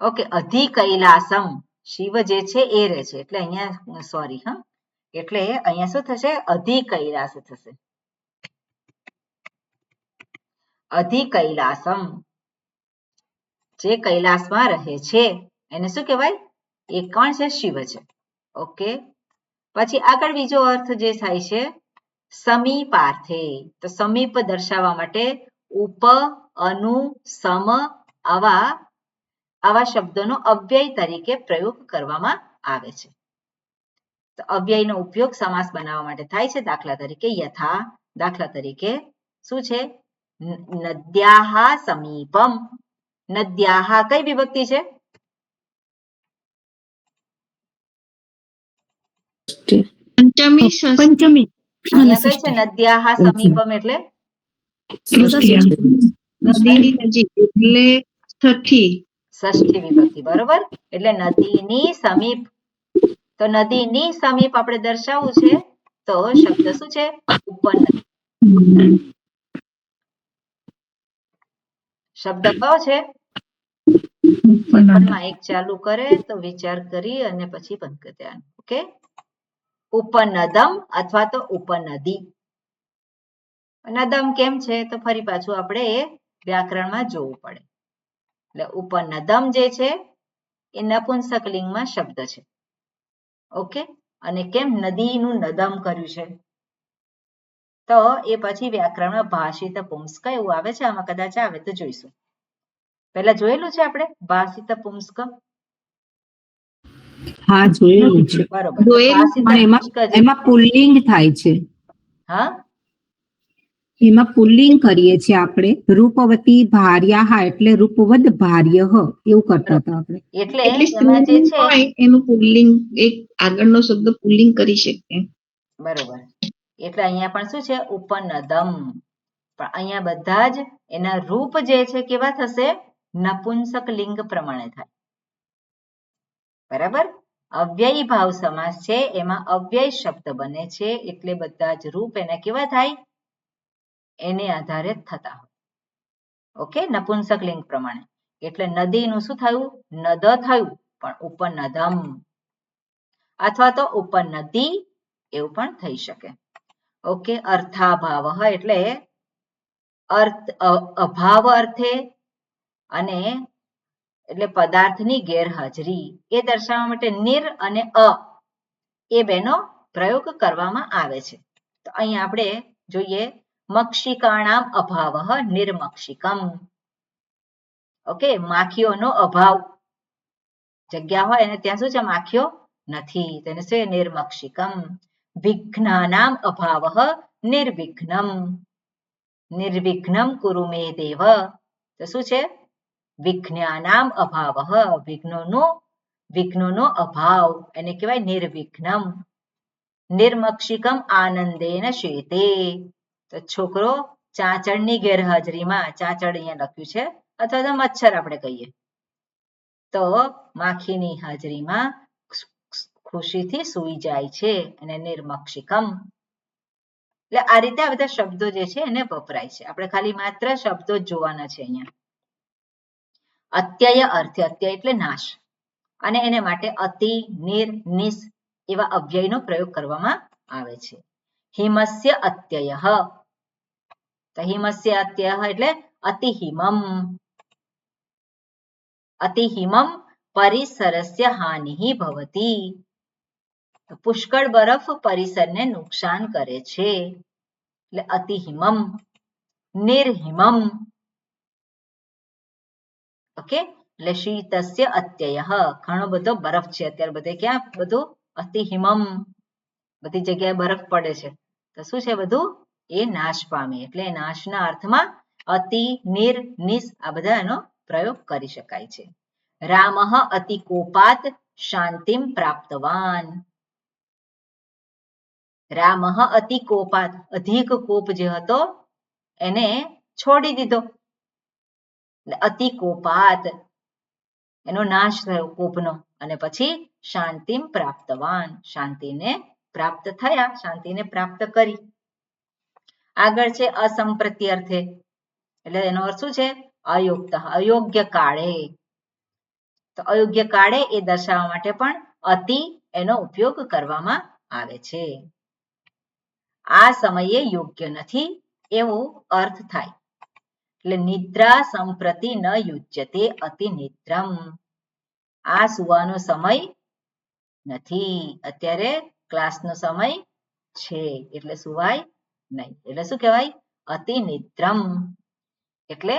ઓકે, અધિ કૈલાસમ. શિવ જે છે એ રહે છે, એટલે અહીંયા સોરી હા, એટલે અહીંયા શું થશે? અધિ કૈલાસ થશે. અધિ કૈલાસમ. જે કૈલાસમાં રહે છે એને શું કહેવાય? એ કોણ છે? શિવ છે. ઓકે, પછી આગળ બીજો અર્થ જે થાય છે સમીપાર્થે. તો સમીપ દર્શાવવા માટે ઉપ, અનુ, સમ આવા શબ્દોનો અવ્યય તરીકે પ્રયોગ કરવામાં આવે છે. તો અવ્યયનો ઉપયોગ સમાસ બનાવવા માટે થાય છે. દાખલા તરીકે યથા. દાખલા તરીકે શું છે? નદ્યાહા સમીપમ. નદ્યાહા કઈ વિભક્તિ છે? પંચમી પંચમી અહીંયા કઈ છે? નદ્યાહા સમીપમ એટલે નદીની નજીક એટલે છઠ્ઠી. ષષ્ઠી વિભક્તિ, બરોબર. એટલે નદીની સમીપ. તો નદીની સમીપ આપણે દર્શાવવું છે તો શબ્દ શું છે? ઉપન. શબ્દ કયો છે? એક ચાલુ કરે તો વિચાર કરી અને પછી બંધ કરી દેવાનું. ઓકે, ઉપનદમ અથવા તો ઉપનદી. નદમ કેમ છે? તો ફરી પાછું આપણે એ વ્યાકરણમાં જોવું પડે. એટલે ઉપનદમ જે છે એ નપુંસકલિંગમાં શબ્દ છે. ઓકે, અને કેમ નદીનું નદમ કર્યું છે? તો એ પછી વ્યાકરણમાં ભાષિત પુંસ્ક એવું આવે છે. આમાં કદાચ આવે તો જોઈશું. પહેલા જોયેલું છે આપણે ભાષિત પુંસ્ક? હા, જોયેલું છે. બરોબર. પણ એમાં પુલ્લિંગ થાય છે. હા, એમાં પુલ્લિંગ કરીએ છીએ આપણે. રૂપવતી ભાર્યા એટલે રૂપવદ ભાર્ય એવું કરતા હતા આપણે. એટલે એટલે એમાં જે છે હોય એનું પુલ્લિંગ, એક આગળનો શબ્દ પુલ્લિંગ કરી શકીએ. બરોબર. એટલે અહીંયા પણ શું છે? ઉપનદમ. પણ અહીંયા બધા જ એના રૂપ જે છે કેવા થશે? નપુંસક લિંગ પ્રમાણે થાય. બરાબર. અવ્યયી ભાવ સમાસ છે એમાં અવ્યય શબ્દ બને છે એટલે બધા જ રૂપ એના કેવા થાય? એને આધારે થતા હોય. ઓકે, નપુંસક લિંગ પ્રમાણે. એટલે નદીનું શું થયું? નદ થયું, પણ ઉપનદમ અથવા તો ઉપનદી એવું પણ થઈ શકે. ઓકે, અર્થાભાવ એટલે અભાવ અર્થે અને એટલે પદાર્થની ગેરહાજરી એ દર્શાવવા માટે નિર અને અ એ બેનો પ્રયોગ કરવામાં આવે છે. તો અહીં આપણે જોઈએ મક્ષિકાણામ અભાવ નિર્મક્ષિકમ. ઓકે, માખીઓનો અભાવ. જગ્યા હોય અને ત્યાં શું છે? માખીઓ નથી, તેને શું? નિર્મક્ષિકમ. વિઘ્નાનામ અભાવ નિર્વિઘ્નમ. નિર્વિઘ્નમ કુરુ મે દેવ. તો શું છે? વિઘ્નાનામ અભાવ. વિઘ્નોનો અભાવ એને કહેવાય નિર્વિઘ્નમ. નિર્મક્ષિકમ આનંદેન શેતે. તો છોકરો ચાંચડની ગેરહાજરીમાં, ચાંચડ અહીંયા લખ્યું છે, અથવા તો મચ્છર આપણે કહીએ, તો માખીની હાજરીમાં ખુશીથી સૂઈ જાય છે અને નિર્મક્ષિકમ. એટલે આ રીતે આ બધા શબ્દો જે છે એને વપરાય છે. આપણે ખાલી માત્ર શબ્દો જ જોવાના છે અહીંયા. અત્યય અર્થે, અત્યય એટલે નાશ, અને એને માટે અતિ, નિર, નિસ એવા અવ્યયનો પ્રયોગ કરવામાં આવે છે. હિમસ્ય અત્યય, તો હિમસ્ય અત્યય એટલે અતિહિમમ. અતિહિમમ પરિસરસ્ય હાનિ ભવતી, પુષ્કળ બરફ પરિસરને નુકસાન કરે છે એટલે અતિહિમમ. નિર્હિમમ, ઓકે, એટલે શીતસ્ય અત્યય, ઘણો બધો બરફ છે અત્યારે બધે. ક્યાં બધું? અતિહિમમ, બધી જગ્યાએ બરફ પડે છે, તો શું છે બધું? એ નાશ પામે, એટલે નાશના અર્થમાં અતિ, નિર, નિસ આ બધા એનો પ્રયોગ કરી શકાય છે. રામઃ અતિ કોપાત શાંતિમ પ્રાપ્તવાન. રામઃ અતિ કોપાત, અધિક કોપ જે હતો એને છોડી દીધો, અતિ કોપાત એનો નાશ થયો કોપનો, અને પછી શાંતિમ પ્રાપ્તવાન, શાંતિને પ્રાપ્ત થયા, શાંતિને પ્રાપ્ત કરી. આગળ છે અસંપ્રત્યર્થે, એટલે એનો અર્થ શું છે? અયુક્ત, અયોગ્ય કાળે. તો અયોગ્ય કાળે એ દર્શાવવા માટે પણ અતિ એનો ઉપયોગ કરવામાં આવે છે. આ સમયે યોગ્ય નથી એવો અર્થ થાય. એટલે નિદ્રા સંપ્રતિ ન યુજ્યતે અતિ નિદ્રમ. આ સુવાનો સમય નથી, અત્યારે ક્લાસનો સમય છે એટલે સુવાય નહીં. એટલે શું કહેવાય? અતિ નિદ્રમ. એટલે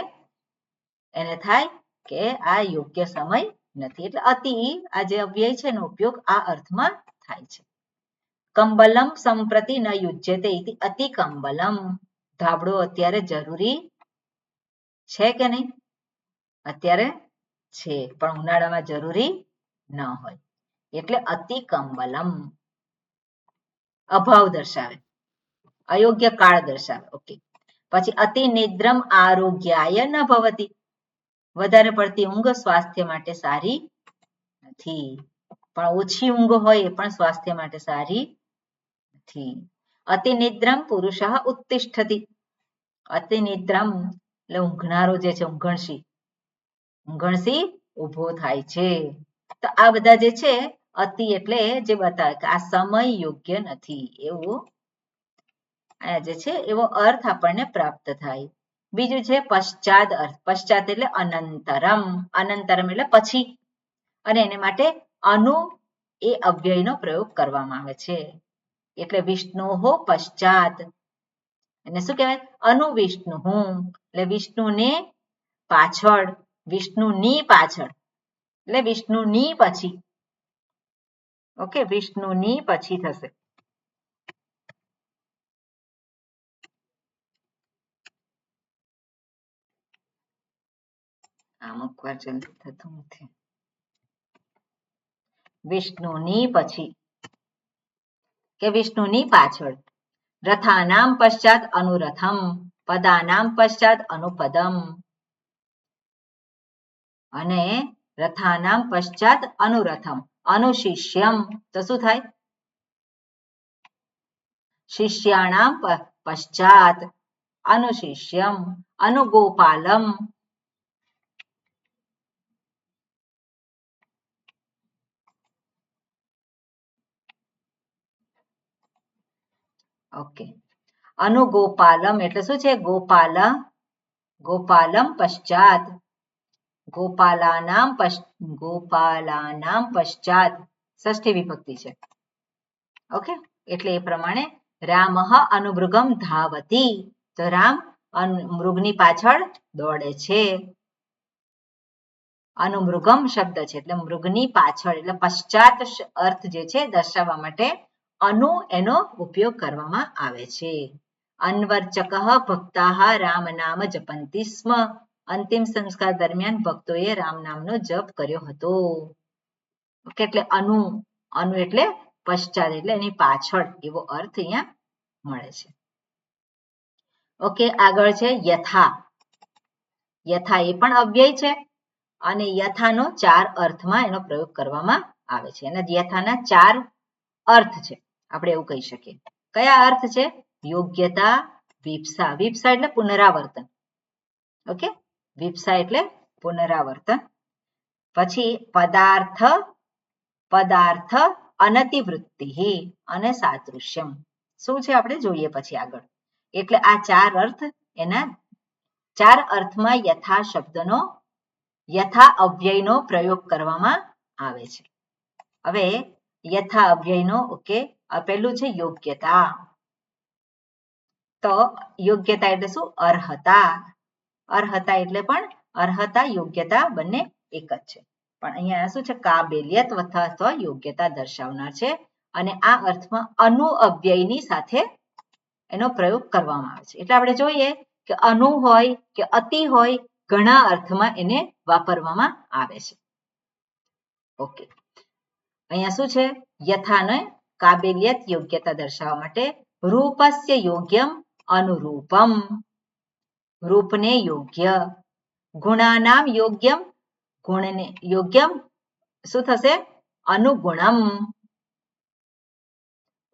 એને થાય કે આ યોગ્ય સમય નથી. એટલે અતિ આ જે અવ્યય છે એનો ઉપયોગ આ અર્થમાં થાય છે. કંબલમ સંપ્રતિ ન યુજ્યતે ઇતિ અતિ કંબલમ. ધાબળો અત્યારે જરૂરી છે કે નહીં? અત્યારે છે, પણ ઉનાળામાં જરૂરી ન હોય, એટલે અતિ કંબલમ. અભાવ દર્શાવે, અયોગ્ય કાળ દર્શાવે. ઓકે, પછી અતિ નિદ્રમ આરોગ્યાય ન ભવતી. વધારે પડતી ઊંઘ સ્વાસ્થ્ય માટે સારી નથી, પણ ઓછી ઊંઘ હોય એ પણ સ્વાસ્થ્ય માટે સારી નથી. અતિ નિદ્રમ પુરુષ ઉત્તિષ્ઠતિ. અતિ નિદ્રમ એટલે ઊંઘનારો જે છે, ઊંઘણસી ઉભો થાય છે. તો આ બધા જે છે અતિ એટલે જે બતાવે કે આ સમય યોગ્ય નથી એવું આ જે છે એવો અર્થ આપણને પ્રાપ્ત થાય. બીજું છે પશ્ચાત અર્થ. પશ્ચાત એટલે અનંતરમ, અનંતરમ એટલે પછી, અને એને માટે અનુ એ અવ્યયનો પ્રયોગ કરવામાં આવે છે. એટલે વિષ્ણુહો પશ્ચાત, એને શું કહેવાય? અનુવિષ્ણુ, એટલે વિષ્ણુને પાછળ, વિષ્ણુની પાછળ, એટલે વિષ્ણુની પછી. ઓકે, વિષ્ણુની પછી થશે. અમુક વાર જલ્દી થતું નથી. વિષ્ણુની પછી કે વિષ્ણુની પાછળ. રથાનામ પશ્ચાત અનુરથમ, પદાનામ પશ્ચાત અનુપદમ. અને રથાનામ પશ્ચાત અનુરથમ, અનુશિષ્યમ તો શું થાય? શિષ્યાણામ પશ્ચાત અનુશિષ્યમ, અનુગોપાલમ. ઓકે, અનુગોપાલમ એટલે શું છે? ગોપાલ, ગોપાલમ પશ્ચાત, ગોપાલાનામ પશ્ચાત ષષ્ઠી વિભક્તિ છે. ઓકે, એટલે એ પ્રમાણે રામઃ અનુમૃગમ ધાવતી, તો રામ મૃગની પાછળ દોડે છે. અનુમૃગમ શબ્દ છે એટલે મૃગની પાછળ, એટલે પશ્ચાત અર્થ જે છે દર્શાવવા માટે અનુ એનો ઉપયોગ કરવામાં આવે છે. અન્વર્ચક ભક્તાઃ રામ નામ જપંતી સ્મ. અંતિમ સંસ્કાર દરમિયાન ભક્તોએ રામ નામનો જપ કર્યો હતો. ઓકે, એટલે અનુ, અનુ એટલે પશ્ચાત એટલે એની પાછળ એવો અર્થ અહીંયા મળે છે. ઓકે, આગળ છે યથા. યથા એ પણ અવ્યય છે, અને યથાનો 4 અર્થમાં એનો પ્રયોગ કરવામાં આવે છે. અને યથાના 4 અર્થ છે, આપણે એવું કહી શકીએ. કયા અર્થ છે? યોગ્યતા વિપ્સા. વિપ્સા એટલે પુનરાવર્તન. ઓકે, વિપ્સા એટલે પુનરાવર્તન. પછી પદાર્થ, પદાર્થ અનતિવૃત્તિ અને સાદૃશ્યમ. શું છે આપણે જોઈએ પછી આગળ. એટલે આ ચાર અર્થ, એના ચાર અર્થમાં યથા શબ્દનો, યથા અવ્યયનો પ્રયોગ કરવામાં આવે છે. હવે યથા અવ્યયનો, ઓકે, આ પહેલું છે યોગ્યતા. તો યોગ્યતા એટલે શું? અર્હતા. અર્હતા એટલે પણ અર્હતા, યોગ્યતા બંને એક જ છે. પણ અહીંયા શું છે? કાબેલિયત અથવા યોગ્યતા દર્શાવનાર છે. અને આ અર્થમાં અનુ અવ્યયની સાથે એનો પ્રયોગ કરવામાં આવે છે. એટલે આપણે જોઈએ કે અનુ હોય કે અતિ હોય, ઘણા અર્થમાં એને વાપરવામાં આવે છે. ઓકે, અહીંયા શું છે? યથાને કાબેલિયત, યોગ્યતા દર્શાવવા માટે રૂપસ્ય યોગ્યમ અનુરૂપમ, રૂપને યોગ્ય. ગુણાનામ યોગ્યમ, ગુણને યોગ્યમ શું થશે? અનુગુણમ.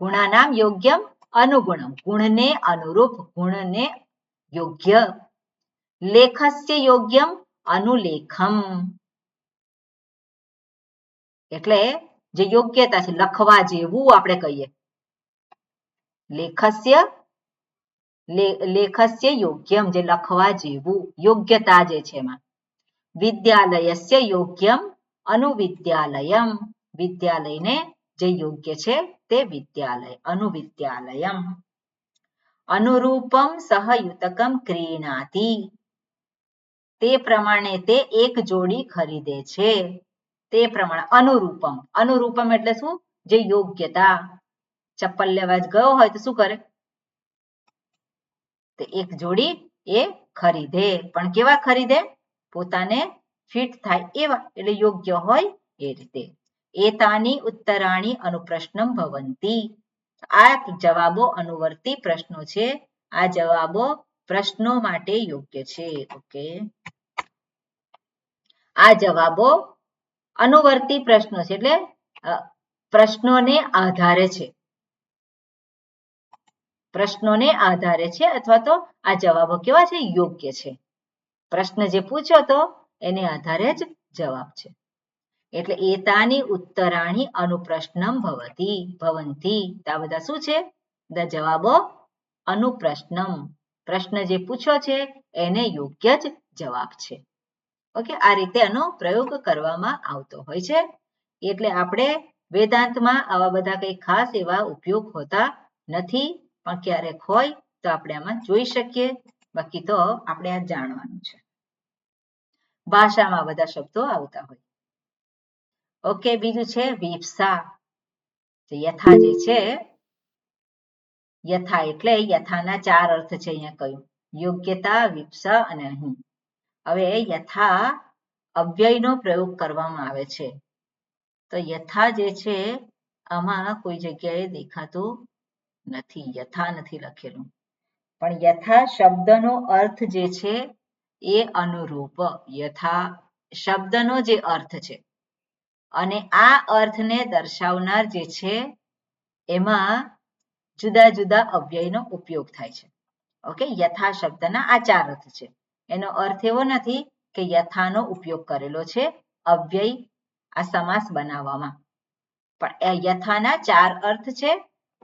ગુણાનામ યોગ્યમ અનુગુણમ, ગુણને અનુરૂપ, ગુણને યોગ્ય. લેખસ્ય યોગ્યમ અનુલેખમ, એટલે જે યોગ્યતા છે, લખવા જેવું આપણે કહીએ. લેખસ્ય, લેખસ્ય યોગ્યમ, જે લખવા જેવું, યોગ્યતા જે છે એમાં. વિદ્યાલયસ્ય યોગ્યમ અનુવિદ્યાલયમ, વિદ્યાલયને જે યોગ્ય છે તે વિદ્યાલય, અનુવિદ્યાલયમ. અનુરૂપમ સહયુતકમ ક્રીણાતિ, તે પ્રમાણે તે એક જોડી ખરીદે છે. તે પ્રમાણે અનુરૂપમ. અનુરૂપમ એટલે શું? જે યોગ્યતા. ચપ્પલ લેવા જ ગયો હોય તો શું કરે? તે એક જોડી એ ખરીદે. પણ કેવા ખરીદે? પોતાને ફિટ થાય એવા, એટલે યોગ્ય હોય એ રીતે. એતાની ઉત્તરાણી અનુપ્રશ્નમ ભવંતી, આ જવાબો અનુવર્તી પ્રશ્નો છે. આ જવાબો પ્રશ્નો માટે યોગ્ય છે. ઓકે, આ જવાબો અનુવર્તી પ્રશ્નો છે, એટલે પ્રશ્નોને આધારે છે. પ્રશ્નોને આધારે છે, અથવા તો આ જવાબો કેવા છે? યોગ્ય છે. પ્રશ્ન જે પૂછ્યો હતો એને આધારે જ જવાબ છે. એટલે એતાની ઉત્તરાણી અનુપ્રશ્નમ ભવતી, ભવંતી. આ બધા શું છે? બધા જવાબો અનુપ્રશ્નમ, પ્રશ્ન જે પૂછ્યો છે એને યોગ્ય જ જવાબ છે. ઓકે, આ રીતે આનો પ્રયોગ કરવામાં આવતો હોય છે. એટલે આપણે વેદાંતમાં આવા બધા કંઈ ખાસ એવા ઉપયોગ હોતા નથી, પણ ક્યારેક હોય તો આપણે આમાં જોઈ શકીએ. બાકી તો આપણે આ જાણવાનું છે. ભાષામાં બધા શબ્દો આવતા હોય. ઓકે, બીજું છે વિપ્સા. યથા જે છે, યથા એટલે યથાના ચાર અર્થ છે અહીંયા કહ્યું: યોગ્યતા, વિપ્સા અને અહીં. હવે યથા અવ્યયનો પ્રયોગ કરવામાં આવે છે. તો યથા જે છે આમાં કોઈ જગ્યાએ દેખાતું નથી, યથા નથી લખેલું. પણ યથા શબ્દનો અર્થ જે છે એ અનુરૂપ. યથા શબ્દનો જે અર્થ છે અને આ અર્થને દર્શાવનાર જે છે એમાં જુદા જુદા અવ્યયનો ઉપયોગ થાય છે. ઓકે, યથા શબ્દના આ ચાર અર્થ છે. એનો અર્થ એવો નથી કે યથાનો ઉપયોગ કરેલો છે અવ્યય આ સમાસ બનાવવામાં, પણ યથાના ચાર અર્થ છે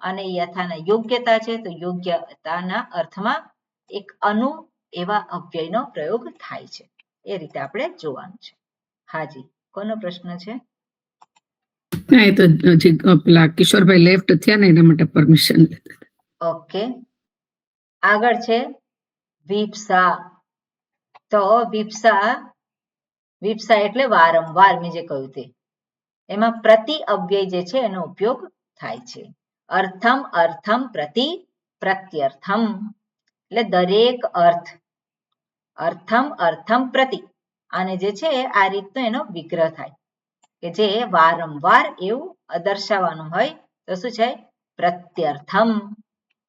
અને યથાના યોગ્યતા છે. તો યોગ્યતાના અર્થમાં એક અનુ એવા અવ્યયનો પ્રયોગ થાય છે. એ રીતે આપણે જોવાનું છે. હાજી, કોનો પ્રશ્ન છે? ના, એ તો હજી પેલા કિશોરભાઈ લેફ્ટ થયા ને એના માટે પરમિશન. ઓકે, આગળ છે વિપ્સા. તો વિપ્સા, વિપ્સા એટલે વારંવાર, મેં જે કહ્યું તે. એમાં પ્રતિ અવ્યય જે છે એનો ઉપયોગ થાય છે. અર્થમ, અર્થમ પ્રતિ, પ્રત્યર્થમ, એટલે દરેક અર્થ. અર્થમ, અર્થમ પ્રતિ, અને જે છે આ રીતનો એનો વિગ્રહ થાય કે જે વારંવાર એવું દર્શાવવાનું હોય તો શું છે? પ્રત્યર્થમ.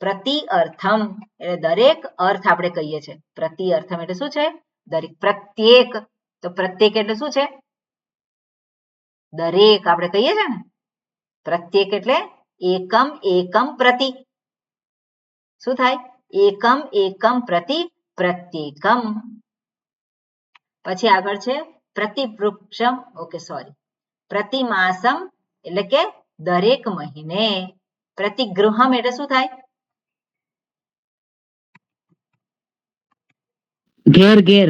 પ્રતિ અર્થમ એટલે દરેક અર્થ આપણે કહીએ છીએ. પ્રતિ અર્થમ એટલે શું છે? દરેક. પ્રત્યેક, તો પ્રત્યેક એટલે શું છે? દરેક આપણે કહીએ છીએ ને. પ્રત્યેક એટલે એકમ, એકમ પ્રતિ. શું થાય? એકમ એકમ પ્રતિ પ્રત્યેકમ. પછી આગળ છે પ્રતિવૃક્ષમ, ઓકે સોરી, પ્રતિમાસમ એટલે કે દરેક મહિને. પ્રતિગૃહમ એટલે શું થાય? ઘેર ઘેર.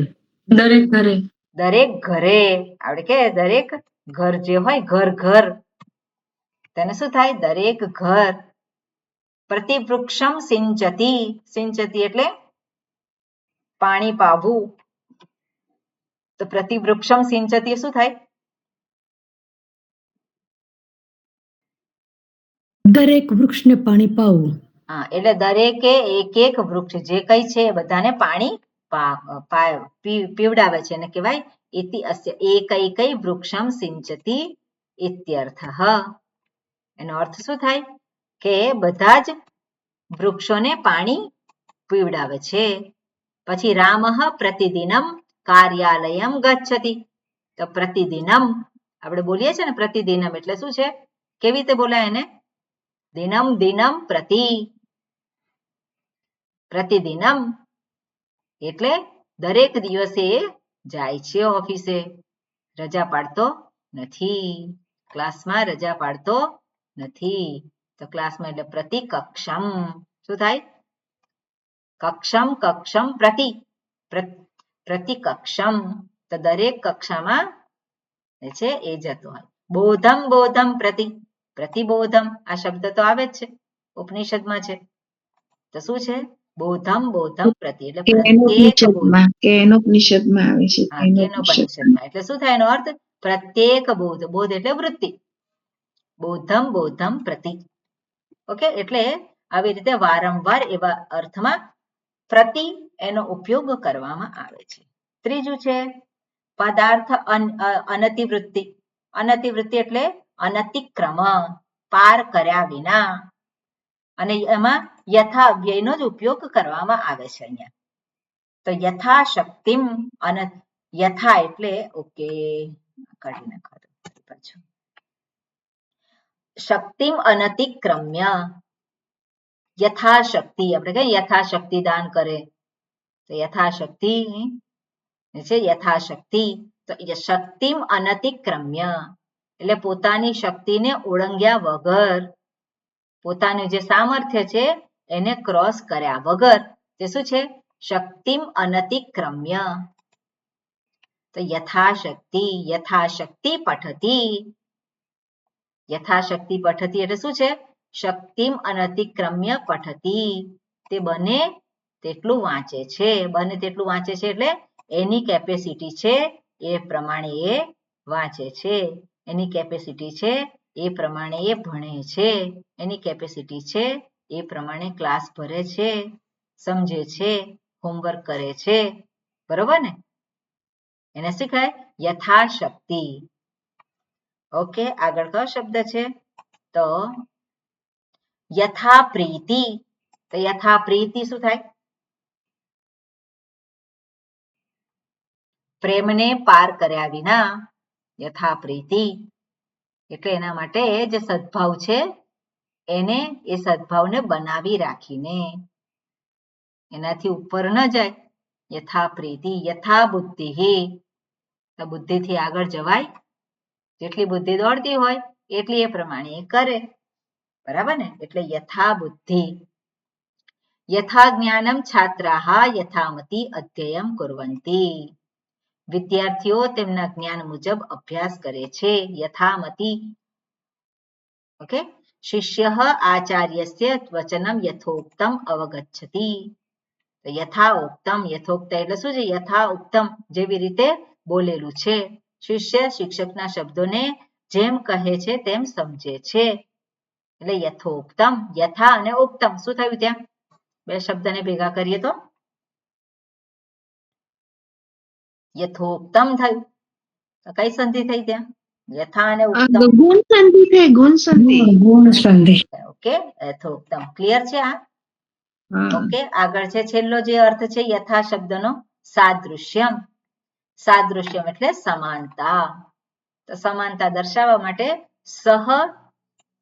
દરેક ઘરે. દરેક ઘરે. આપણે કે દરેક ઘર જે હોય, ઘર ઘર, તેને શું થાય? દરેક ઘર. પ્રતિવૃક્ષમ સિંચતી. સિંચતી એટલે પાણી પાવું. તો પ્રતિવૃક્ષમ સિંચતી શું થાય? દરેક વૃક્ષને પાણી પાવું. હા, એટલે દરેકે એક એક વૃક્ષ જે કઈ છે એ બધાને પાણી પીવડાવે છે એને કહેવાય ઇતિ અસ્ય એકૈકૈ વૃક્ષમ સિંચતી ઇત્યર્થઃ. એનો અર્થ શું થાય? કે બધા જ વૃક્ષોને પાણી પીવડાવે છે. પછી રામઃ પ્રતિદિનમ કાર્યાલયમ ગચ્છતિ. તો પ્રતિદિનમ આપણે બોલીએ છીએ ને, પ્રતિદિનમ એટલે શું છે? કેવી રીતે બોલાય એને? દિનમ દિનમ પ્રતિ. પ્રતિદિનમ એટલે દરેક દિવસે જાય છે ઓફિસે, રજા પાડતો નથી, ક્લાસમાં રજા પાડતો નથી. તો ક્લાસમાં એટલે પ્રતિ કક્ષમ. શું થાય? કક્ષમ કક્ષમ પ્રતિ. પ્રતિ કક્ષમ તો દરેક કક્ષામાં છે એ જતો હોય. બોધમ બોધમ પ્રતિ. પ્રતિબોધમ આ શબ્દ તો આવે જ છે, ઉપનિષદમાં છે. તો શું છે? બોધમ બોધમ પ્રતિ એટલે પ્રત્યેક બોધ. કેનોપનિષદમાં આવે છે. હા, કેનોપનિષદમાં. એટલે શું થાય એનો અર્થ? પ્રત્યેક બોધ. બોધ એટલે વૃત્તિ. બોધમ બોધમ પ્રતિ. ઓકે, એટલે આવી રીતે વારંવાર એવા અર્થમાં પ્રતિ એનો ઉપયોગ કરવામાં આવે છે. ત્રીજું છે પદાર્થ અનતિવૃત્તિ. અનતિવૃત્તિ એટલે અનતિક્રમ, પાર કર્યા વિના. અને એમાં યથા અવ્યયનો જ ઉપયોગ કરવામાં આવે છે અહીંયા. તો યથાશક્તિમ. યથા એટલે ઓકે, કાઢી નાખો. શક્તિમ અનતિક્રમ્ય. યથાશક્તિ આપણે કહીએ યથાશક્તિ દાન કરે, તો યથાશક્તિ છે યથાશક્તિ. તો શક્તિમ અનતિક્રમ્ય એટલે પોતાની શક્તિને ઓળંગ્યા વગર, પોતાનું જે સામર્થ્ય છે એને ક્રોસ કર્યા વગર. તે શું છે? શક્તિમ અનતિક્રમ્ય. તો યથાશક્તિ. યથાશક્તિ પઠતી. યથાશક્તિ પઠતી એટલે શું છે? શક્તિમ અનતિક્રમ્ય પઠતી. તે બને તેટલું વાંચે છે. બને તેટલું વાંચે છે એટલે એની કેપેસિટી છે એ પ્રમાણે એ વાંચે છે. એની કેપેસિટી છે એ પ્રમાણે એ ભણે છે. એની કેપેસિટી છે એ પ્રમાણે ક્લાસ ભરે છે, સમજે છે, હોમવર્ક કરે છે. બરોબર ને? એને શું કહે? યથાશક્તિ. ઓકે, આગળ કયો શબ્દ છે? તો યથા પ્રીતિ. તો યથા પ્રીતિ શું થાય? પ્રેમને પાર કર્યા વિના. યથા પ્રીતિ એટલે એના માટે જે સદભાવ છે એને, એ સદભાવને બનાવી રાખીને એનાથી ઉપર ન જાય. યથા પ્રીતિ. યથા બુદ્ધિ. તો બુદ્ધિથી આગળ જવાય. જેટલી બુદ્ધિ દોડતી હોય એટલી એ પ્રમાણે એ કરે. બરાબર ને? એટલે યથા બુદ્ધિ. યથા જ્ઞાનમ છાત્રાહ યથામતિ અધ્યયન કુર્વન્તિ. વિદ્યાર્થીઓ તેમના જ્ઞાન મુજબ અભ્યાસ કરે છે. યથામતિ. ઓકે, શિષ્ય આચાર્યસ્ય વચનમ યથોક્તમ અવગચ્છતિ. યથા ઉક્તમ. યથોક્ત એટલે શું છે? યથા ઉક્તમ જેવી રીતે બોલેલું છે. શિષ્ય શિક્ષકના શબ્દોને જેમ કહે છે તેમ સમજે છે. એટલે યથોક્તમ. યથા અને ઉક્તમ શું થયું ત્યાં? બે શબ્દને ભેગા કરીએ તો યથોક્તમ થયું. કઈ સંધિ થઈ ત્યાં? યથા અને ઉક્તમ. ગુણ સંધિ થઈ. ગુણ સંધિ. ઓકે, યથોક્તમ. ક્લિયર છે આ? ઓકે, આગળ છે છેલ્લો જે અર્થ છે યથા શબ્દનો સાદૃશ્યમ. સાદૃશ્યમ એટલે સમાનતા. તો સમાનતા દર્શાવવા માટે સહ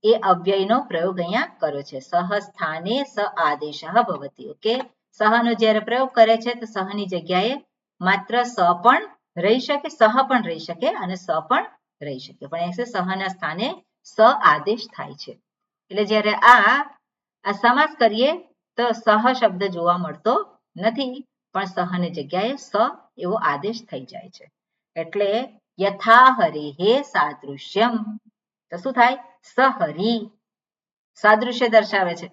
એ અવ્યયનો પ્રયોગ અહીંયા કર્યો છે. સહ સ્થાને સ આદેશ ભવતી. ઓકે, સહનો જ્યારે પ્રયોગ કરે છે તો સહની જગ્યાએ માત્ર સ પણ રહી શકે, સહ પણ રહી શકે અને સ પણ રહી શકે, પણ સહના સ્થાને સ આદેશ થાય છે. એટલે જ્યારે આ સમાસ કરીએ તો સહ શબ્દ જોવા મળતો નથી, પણ સહની જગ્યાએ સ એવો આદેશ થઈ જાય છે. એટલે યથા હરિહે સાદૃશ્યમ, તો શું થાય? સહરી, સાદૃશ્ય દર્શાવે છે.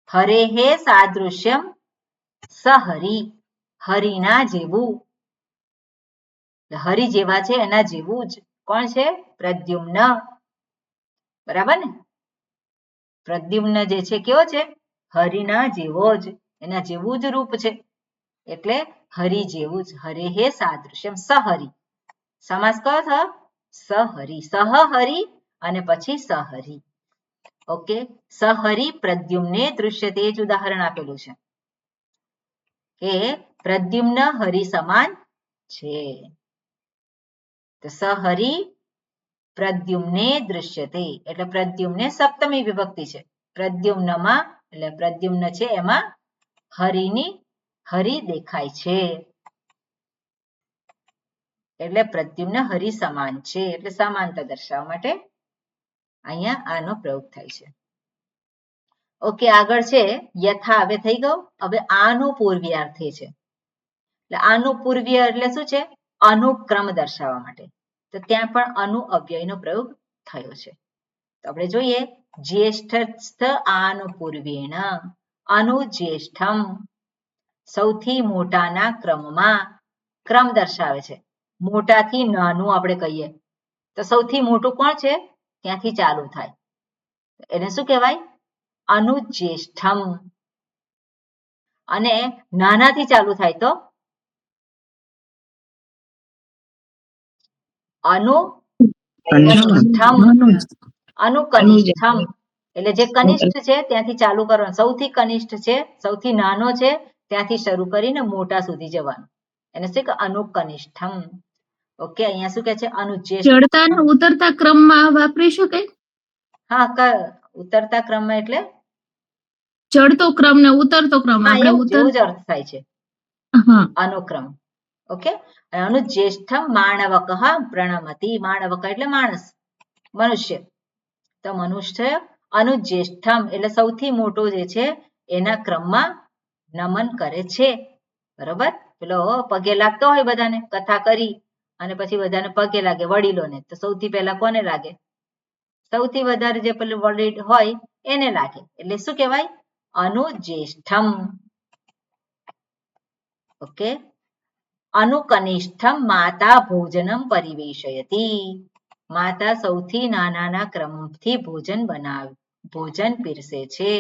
હરેહે સાદૃશ્યમ સહરી, હરિના જેવું, હરિ જેવા છે એના જેવું જ. કોણ છે? પ્રદ્યુમ્ન. બરાબર ને? પ્રદ્યુમ્ન જે છે કેવો છે? હરિના જેવો જ, એના જેવું જ રૂપ છે, એટલે હરિ જેવું જ. હરેહે સાદૃશ્યમ સહરી, સમાસ કયો થયો? સહરી, સહહરી અને પછી સહરી. ઓકે, સહરી પ્રદ્યુમ્ને દૃશ્યતે, જ ઉદાહરણ આપેલું છે કે પ્રદ્યુમ્ન હરિ સમાન છે. તો સહરી પ્રદ્યુમ્ને દૃશ્યતે, એટલે પ્રદ્યુમ્ને સપ્તમી વિભક્તિ છે. પ્રદ્યુમ્નમાં એટલે પ્રદ્યુમ્ન છે એમાં હરિ દેખાય છે, એટલે પ્રદ્યુમ્ન હરિ સમાન છે, એટલે સમાનતા દર્શાવવા માટે અહીંયા આનો પ્રયોગ થાય છે. ઓકે, આગળ છે યથા. હવે થઈ ગયું. હવે આનું પૂર્વ્યાર્થે છે. એટલે આનું પૂર્વ્ય એટલે શું છે? અનુક્રમ દર્શાવવા માટે. તો ત્યાં પણ અનુ અવ્યયનો પ્રયોગ થયો છે. તો આપણે જોઈએ, જ્યેષ્ઠસ્થ આનુપૂર્વેણ અનુજ્યેષ્ઠમ, સૌથી મોટાના ક્રમમાં. ક્રમ દર્શાવે છે, મોટાથી નાનું આપણે કહીએ તો સૌથી મોટું કોણ છે? ત્યાંથી ચાલુ થાય, એને શું કહેવાય? અનુજ્યેષ્ઠમ. અને નાનાથી ચાલુ થાય તો અનુકનિષ્ઠમ. એટલે જે કનિષ્ઠ છે ત્યાંથી ચાલુ કરવાનું, સૌથી કનિષ્ઠ છે, સૌથી નાનો છે ત્યાંથી શરૂ કરીને મોટા સુધી જવાનું, એને શું કે અનુકનિષ્ઠમ. ઓકે, અહીંયા શું કે છે? અનુજ્યેષ્ઠ. ચડતા અને ઉતરતા ક્રમમાં વાપરી શકાય? હા, ઉતરતા ક્રમમાં એટલે ચડતો ક્રમ ને ઉતરતો ક્રમ, આપણે જેવું જ અર્થ થાય છે, અનુક્રમ. ઓકે, અનુજ્યેષ્ઠમ માણવક પ્રણમતિ. માણવક એટલે માણસ, મનુષ્ય. તો મનુષ્ય અનુજ્યેષ્ઠમ એટલે સૌથી મોટો જે છે એના ક્રમમાં નમન કરે છે. બરોબર? પેલો પગે લાગતો હોય બધાને, કથા કરી અને પછી બધાને પગે લાગે વડીલોને, તો સૌથી પહેલા કોને લાગે? સૌથી વધારે જે પેલું વડીલ હોય એને લાગે, એટલે શું કહેવાય? અનુજ્યેષ્ઠમ. ઓકે, અનુકનિષ્ઠમ માતા ભોજનમ પરિવેશયતિ. માતા સૌથી નાના ક્રમથી ભોજન પીરસે છે.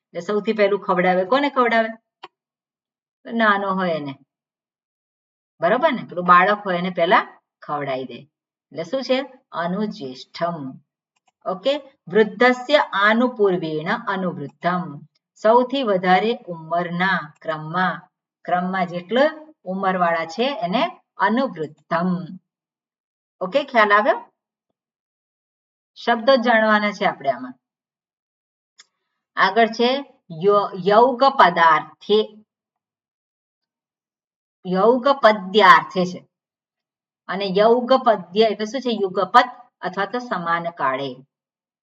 એટલે સૌથી પહેલું ખવડાવે કોને? ખવડાવે નાનો હોય એને, બરોબર ને? પેલું બાળક હોય એને પહેલા ખવડાવી દે, એટલે શું છે? અનુજ્યેષ્ઠમ. ઓકે, વૃદ્ધસ્ય આનુપૂર્વેણ અનુવૃદ્ધમ. સૌથી વધારે ઉંમરના ક્રમમાં જેટલું ઉંમરવાળા છે એને અનુવૃદ્ધમ. ઓકે, ખ્યાલ આવ્યો? શબ્દો જાણવાના છે આપણે આમાં. આગળ છે યૌગ પદાર્થે, યૌગ પદ્યાર્થે છે. અને યૌગ પદ્ય એટલે શું છે? યુગપત અથવા તો સમાન કાળે.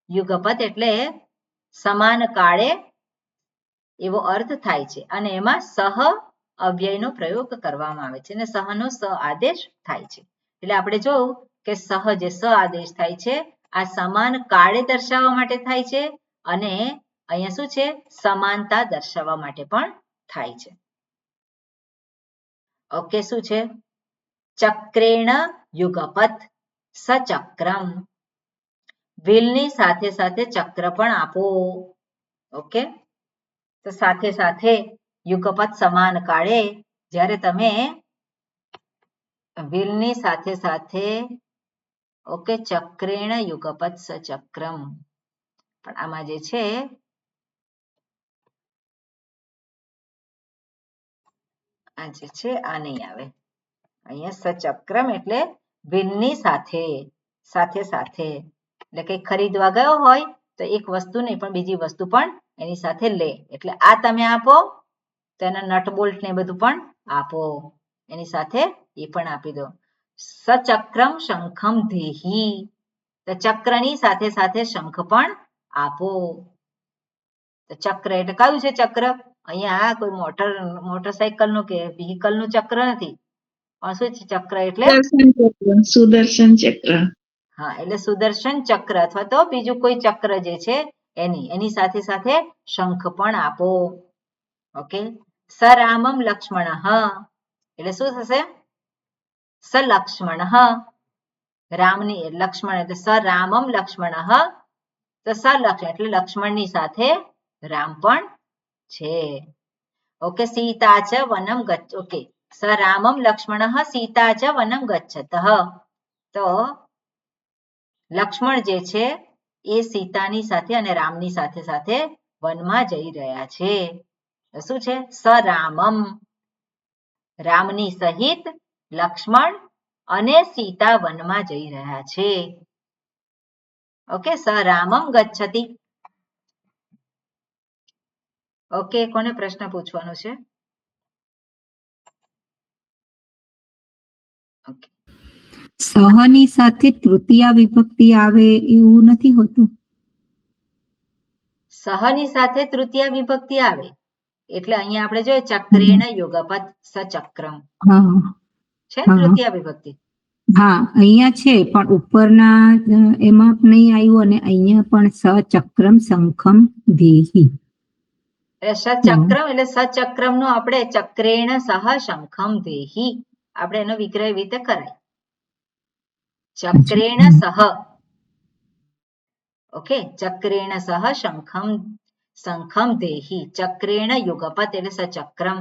યુગપત એટલે સમાન કાળે એવો અર્થ થાય છે, અને એમાં સહ અવ્યયનો પ્રયોગ કરવામાં આવે છે અને સહનો સ આદેશ થાય છે. એટલે આપણે જોયું કે સહ જે સ આદેશ થાય છે આ સમાન કાળે દર્શાવવા માટે થાય છે, અને અહીંયા શું છે? સમાનતા દર્શાવવા માટે પણ થાય છે. ઓકે, શું છે? ચક્રેણ યુગપત સચક્રમ. વેલની સાથે સાથે ચક્ર પણ આપો. ઓકે, તો સાથે સાથે યુગપત સમાન કાળે જ્યારે તમે વેલની સાથે સાથે ઓકે ચક્રેણ યુગપત સચક્રમ, પણ આમાં જે છે આ જે છે આ નહીં આવે. અહીંયા સચક્રમ એટલે વેલની સાથે સાથે એટલે કઈ ખરીદવા ગયો હોય તો એક વસ્તુ નહીં પણ બીજી વસ્તુ પણ એની સાથે લે, એટલે આ તમે આપો તો એના નટ બોલ્ટ ને બધું પણ આપો, એની સાથે એ પણ આપી દો. સચક્રમ શંખમ દેહી, તો ચક્રની સાથે સાથે શંખ પણ આપો. તો ચક્ર એટલે કયું છે ચક્ર? અહીંયા આ કોઈ મોટરસાયકલ નું કે વ્હીકલ નું ચક્ર નથી, પણ શું છે ચક્ર એટલે? સુદર્શન ચક્ર. હા, એટલે સુદર્શન ચક્ર અથવા તો બીજું કોઈ ચક્ર જે છે એની સાથે સાથે શંખ પણ આપો. ઓકે, સરામમ લક્ષ્મણ, એટલે શું થશે? સલક્ષ્મણ, રામની લક્ષ્મણ એટલે સરામમ લક્ષ્મણ, તો સલક્ષ્મણ એટલે લક્ષ્મણની સાથે રામ પણ છે. ઓકે, સીતા ચ વનમ ગચ્છ, ઓકે, સરામમ લક્ષ્મણ સીતા ચ વનમ ગચ્છત, તો લક્ષ્મણ જે છે એ સીતાની સાથે અને રામની સાથે સાથે વનમાં જઈ રહ્યા છે. શું છે? સરામમ, રામની સહિત લક્ષ્મણ અને સીતા વનમાં જઈ રહ્યા છે. ઓકે, સરામમ ગચ્છતિ. ઓકે, કોને પ્રશ્ન પૂછવાનો છે? ઓકે, સહની સાથે તૃતીયા વિભક્તિ આવે એવું નથી હોતું? સહની સાથે તૃતીયા વિભક્તિ આવે એટલે અહીંયા આપણે જોઈએ ચક્રેણ યુગપત સચક્રમ છે તૃતીયા વિભક્તિ. હા, અહીંયા છે પણ ઉપરના એમાં નહીં આવ્યું અને અહીંયા પણ સચક્રમ શંખમ દેહી. સચક્રમ એટલે સચક્રમ નો આપણે ચક્રેણ સહ શંખમ દેહી આપણે એનો વિગ્રહ એવી રીતે કરાય, ચક્રેણ સહ. ઓકે, ચક્રેણ સહ શંખમ દેહી, ચક્રેણ યુગપત એટલે સચક્રમ,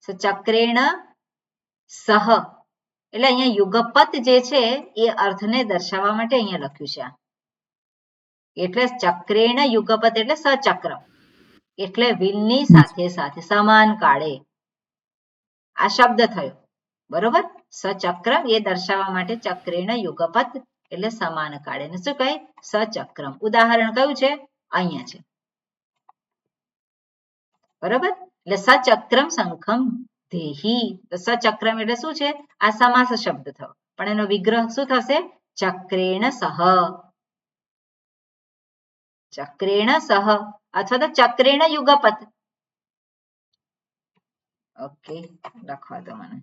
ચક્રેણ સહ એટલે અહીંયા યુગપત જે છે એ અર્થને દર્શાવવા માટે અહીંયા લખ્યું છે. એટલે ચક્રેણ યુગપત એટલે સચક્રમ એટલે વિલની સાથે સાથે સમાન કાળે આ શબ્દ થયો, બરોબર? સચક્રમ એ દર્શાવવા માટે ચક્રેણ યુગપત એટલે સમાન કાળે ને શું કહે? સચક્રમ. ઉદાહરણ કયું છે? અહીંયા છે, બરોબર? એટલે સચક્રમ શંખમ દેહી, તો સચક્રમ એટલે શું છે? આ સમાસ શબ્દ થયો પણ એનો વિગ્રહ શું થશે? ચક્રેણ સહ, ચક્રેણ સહ અથવા તો ચક્રેણ યુગપત. ઓકે, લખવા દો મને.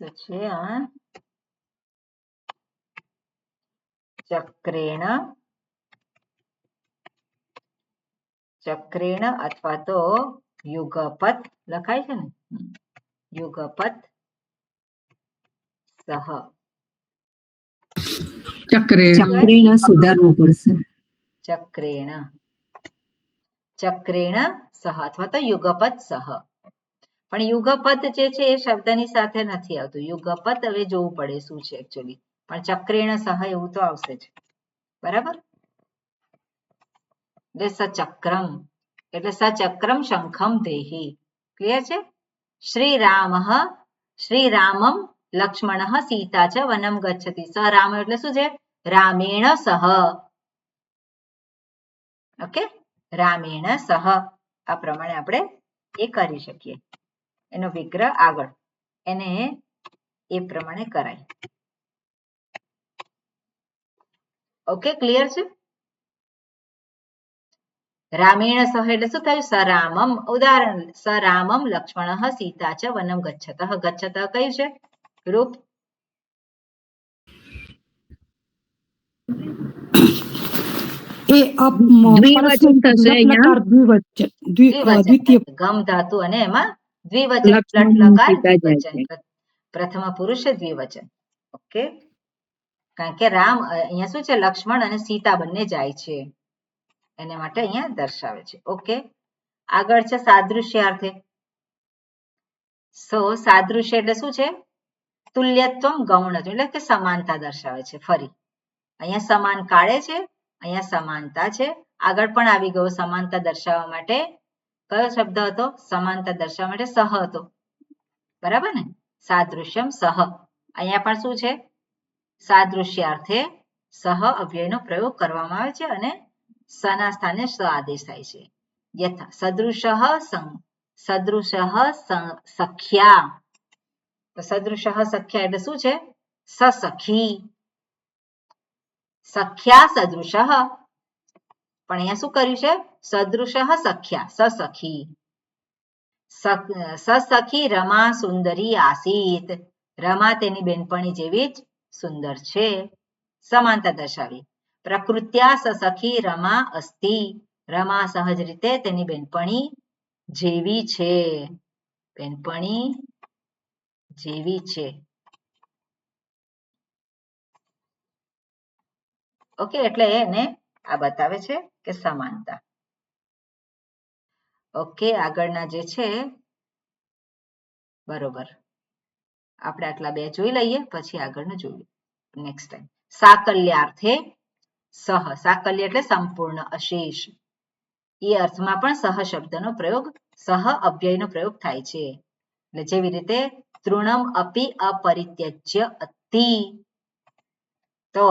છે ચક્રેણ અથવા તો યુગપત લખાય છે ને, યુગપત સહ. ચક્રેણ સુધારવું પડશે. ચક્રેણ સહ અથવા તો યુગપત સહ, પણ યુગપત જે છે એ શબ્દની સાથે નથી આવતું. યુગપત હવે જોવું પડે શું છે એકચ્યુઅલી, પણ ચક્રેણ સહ એવું તો આવશે જ, બરાબર? એટલે સચક્રમ એટલે સચક્રમ શંખમ દેહી. ક્લિયર છે? શ્રીરામમ લક્ષ્મણ સીતા ચ વનમ ગચ્છતિ. સ રામ એટલે શું છે? રામેણ સહ. ઓકે, રામેણ સહ આ પ્રમાણે આપણે એ કરી શકીએ. એનો વિગ્રહ આગળ એને એ પ્રમાણે કરાય. ઓકે, ક્લિયર છે? રામેણ સહ એટલે શું થયું? સરામમ. ઉદાહરણ, સરામમ લક્ષ્મણ સીતા ચ વનમ ગચ્છત. ગચ્છત કયું છે રૂપ? ગમ ધાતુ અને એમાં દ્વિવચન, પ્લટ લકાર દ્વિવચન, પ્રથમ પુરુષ દ્વિવચન. ઓકે, કારણ કે રામ અહીંયા શું છે? લક્ષ્મણ અને સીતા બંને જાય છે એને માટે અહીંયા દર્શાવે છે. ઓકે, આગળ છે સાદૃશ્યાર્થે. સાદૃશ્ય એટલે શું છે? તુલ્યત્વમ ગૌણ એટલે કે સમાનતા દર્શાવે છે. ફરી અહીંયા સમાન કાળે છે અહીંયા સમાનતા છે. આગળ પણ આવી ગયો સમાનતા દર્શાવવા માટે. કયો શબ્દ હતો? સમાનતા દર્શાવવા માટે સહ હતો. બરાબર ને? સાદૃશ્યમ સહ. અહીંયા પણ શું છે? સાદૃશ્યાર્થે સહ અવ્યયનો પ્રયોગ કરવામાં આવે છે અને સના સ્થાને સ આદેશ થાય છે. યથા સદૃશઃ સખ્યા. તો સદૃશઃ સખ્યા એટલે શું છે? સસખી. સખ્યા સદૃશઃ. પણ અહીંયા શું કર્યું છે? સદૃશઃ સખ્યા સસખી. સસખી રમા સુંદરી આસીત. રમા તેની બેનપણી જેવી જ સુંદર છે. સમાનતા દર્શાવી. પ્રકૃત્યા સસખી રમા અસ્તિ. રમા સહજ રીતે તેની બેનપણી જેવી છે. બેનપણી જેવી છે. ઓકે, એટલે એને આ બતાવે છે કે સમાનતા. ઓકે, આગળના જે છે બરોબર. આપણે આટલા બે જોઈ લઈએ, પછી આગળનું જોઈએ નેક્સ્ટ ટાઈમ. સાકલ્યાર્થે સહ. સાકલ્ય એટલે સંપૂર્ણ, અશેષ. એ અર્થમાં પણ સહ શબ્દનો પ્રયોગ, સહ અવ્યયનો પ્રયોગ થાય છે. એટલે જેવી રીતે તૃણમ અપી અપરિત્યજ્ય અતિ. તો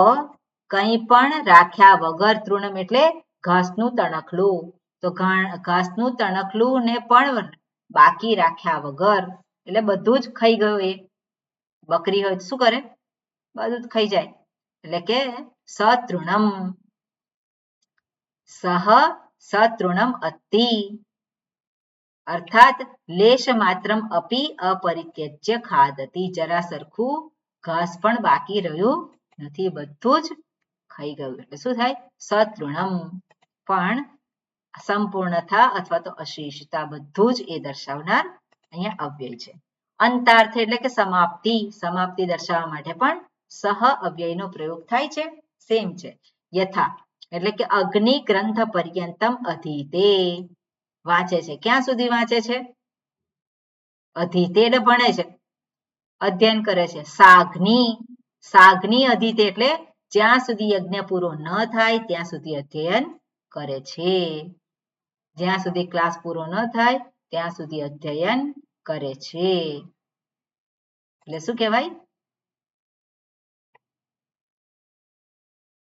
કંઈ પણ રાખ્યા વગર, તૃણમ એટલે ઘાસનું તણખલું. તો ઘાસનું તણખલું ને પણ બાકી રાખ્યા વગર, એટલે બધું જ ખાઈ ગયું. એ બકરી હોય તો શું કરે? બધું જ ખાઈ જાય. એટલે કે સતૃણમ. સહ સતૃણમ અતિ. અર્થાત લેશ માત્રમ અપી અપરિત્યજ્ય ખાદતી. જરા સરખું ઘાસ પણ બાકી રહ્યું નથી, બધું જ ખાઈ ગયું. એટલે શું થાય? સતૃણમ. પણ સંપૂર્ણતા અથવા તો અશેષતા, બધું જ એ દર્શાવનાર અહીંયા અવ્યય છે. અંતાર્થ એટલે કે સમાપ્તિ. સમાપ્તિ દર્શાવવા માટે પણ સહ અવ્યયનો પ્રયોગ થાય છે. સેમ છે. યથા એટલે કે અગ્નિ ગ્રંથ પર્યંતમ અધીતે. વાંચે છે. ક્યાં સુધી વાંચે છે? અધીતે એટલે ભણે છે, અધ્યયન કરે છે. સાગ્નિ અધીતે એટલે જ્યાં સુધી યજ્ઞ પૂરો ન થાય ત્યાં સુધી અધ્યયન કરે છે. જ્યાં સુધી ક્લાસ પૂરો ન થાય ત્યાં સુધી અધ્યયન કરે છે. એટલે શું કહેવાય?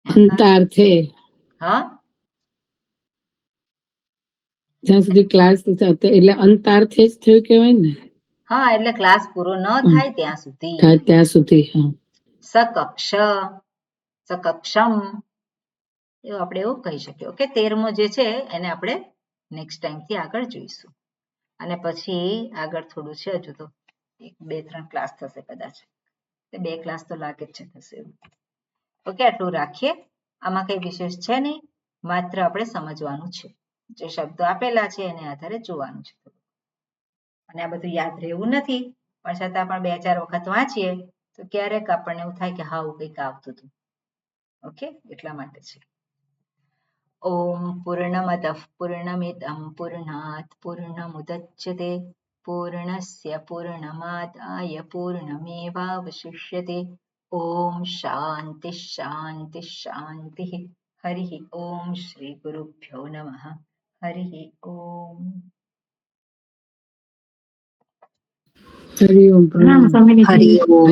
અંતાર્થે. હા, જ્યાં સુધી ક્લાસ એટલે અંતાર્થે જ થયું કહેવાય ને. હા, એટલે ક્લાસ પૂરો ન થાય ત્યાં સુધી. ત્યાં સુધી. હા. સકક્ષમ એવું આપણે એવું કહી શકીએ. ઓકે, 13મો જે છે એને આપણે નેક્સ્ટ ટાઈમ થી આગળ જોઈશું. અને પછી આગળ થોડું છે, હજુ તો 2-3 ક્લાસ થશે કદાચ. 2 ક્લાસ તો લાગે જ છે થશે એવું. ઓકે, આટલું રાખીએ. આમાં કઈ વિશેષ છે નહીં, માત્ર આપણે સમજવાનું છે. જે શબ્દો આપેલા છે એને આધારે જોવાનું છે. અને આ બધું યાદ રહેવું નથી, પણ છતાં પણ 2-4 વખત વાંચીએ તો ક્યારેક આપણને એવું થાય કે હા, કંઈક આવતું હતું. ઓકે, એટલા માટે છે. ઓમ પૂર્ણમદઃ પૂર્ણમિદં પૂર્ણાત પૂર્ણમુદચ્યતે પૂર્ણસ્ય પૂર્ણમાદાય પૂર્ણમેવાવશિષ્યતે. ઓમ શાંતિ શાંતિ શાંતિ. હરિ ઓમ. શ્રી ગુરુભ્યો નમઃ. હરિ ઓમ. હરિ ઓમ. હરિ ઓમ.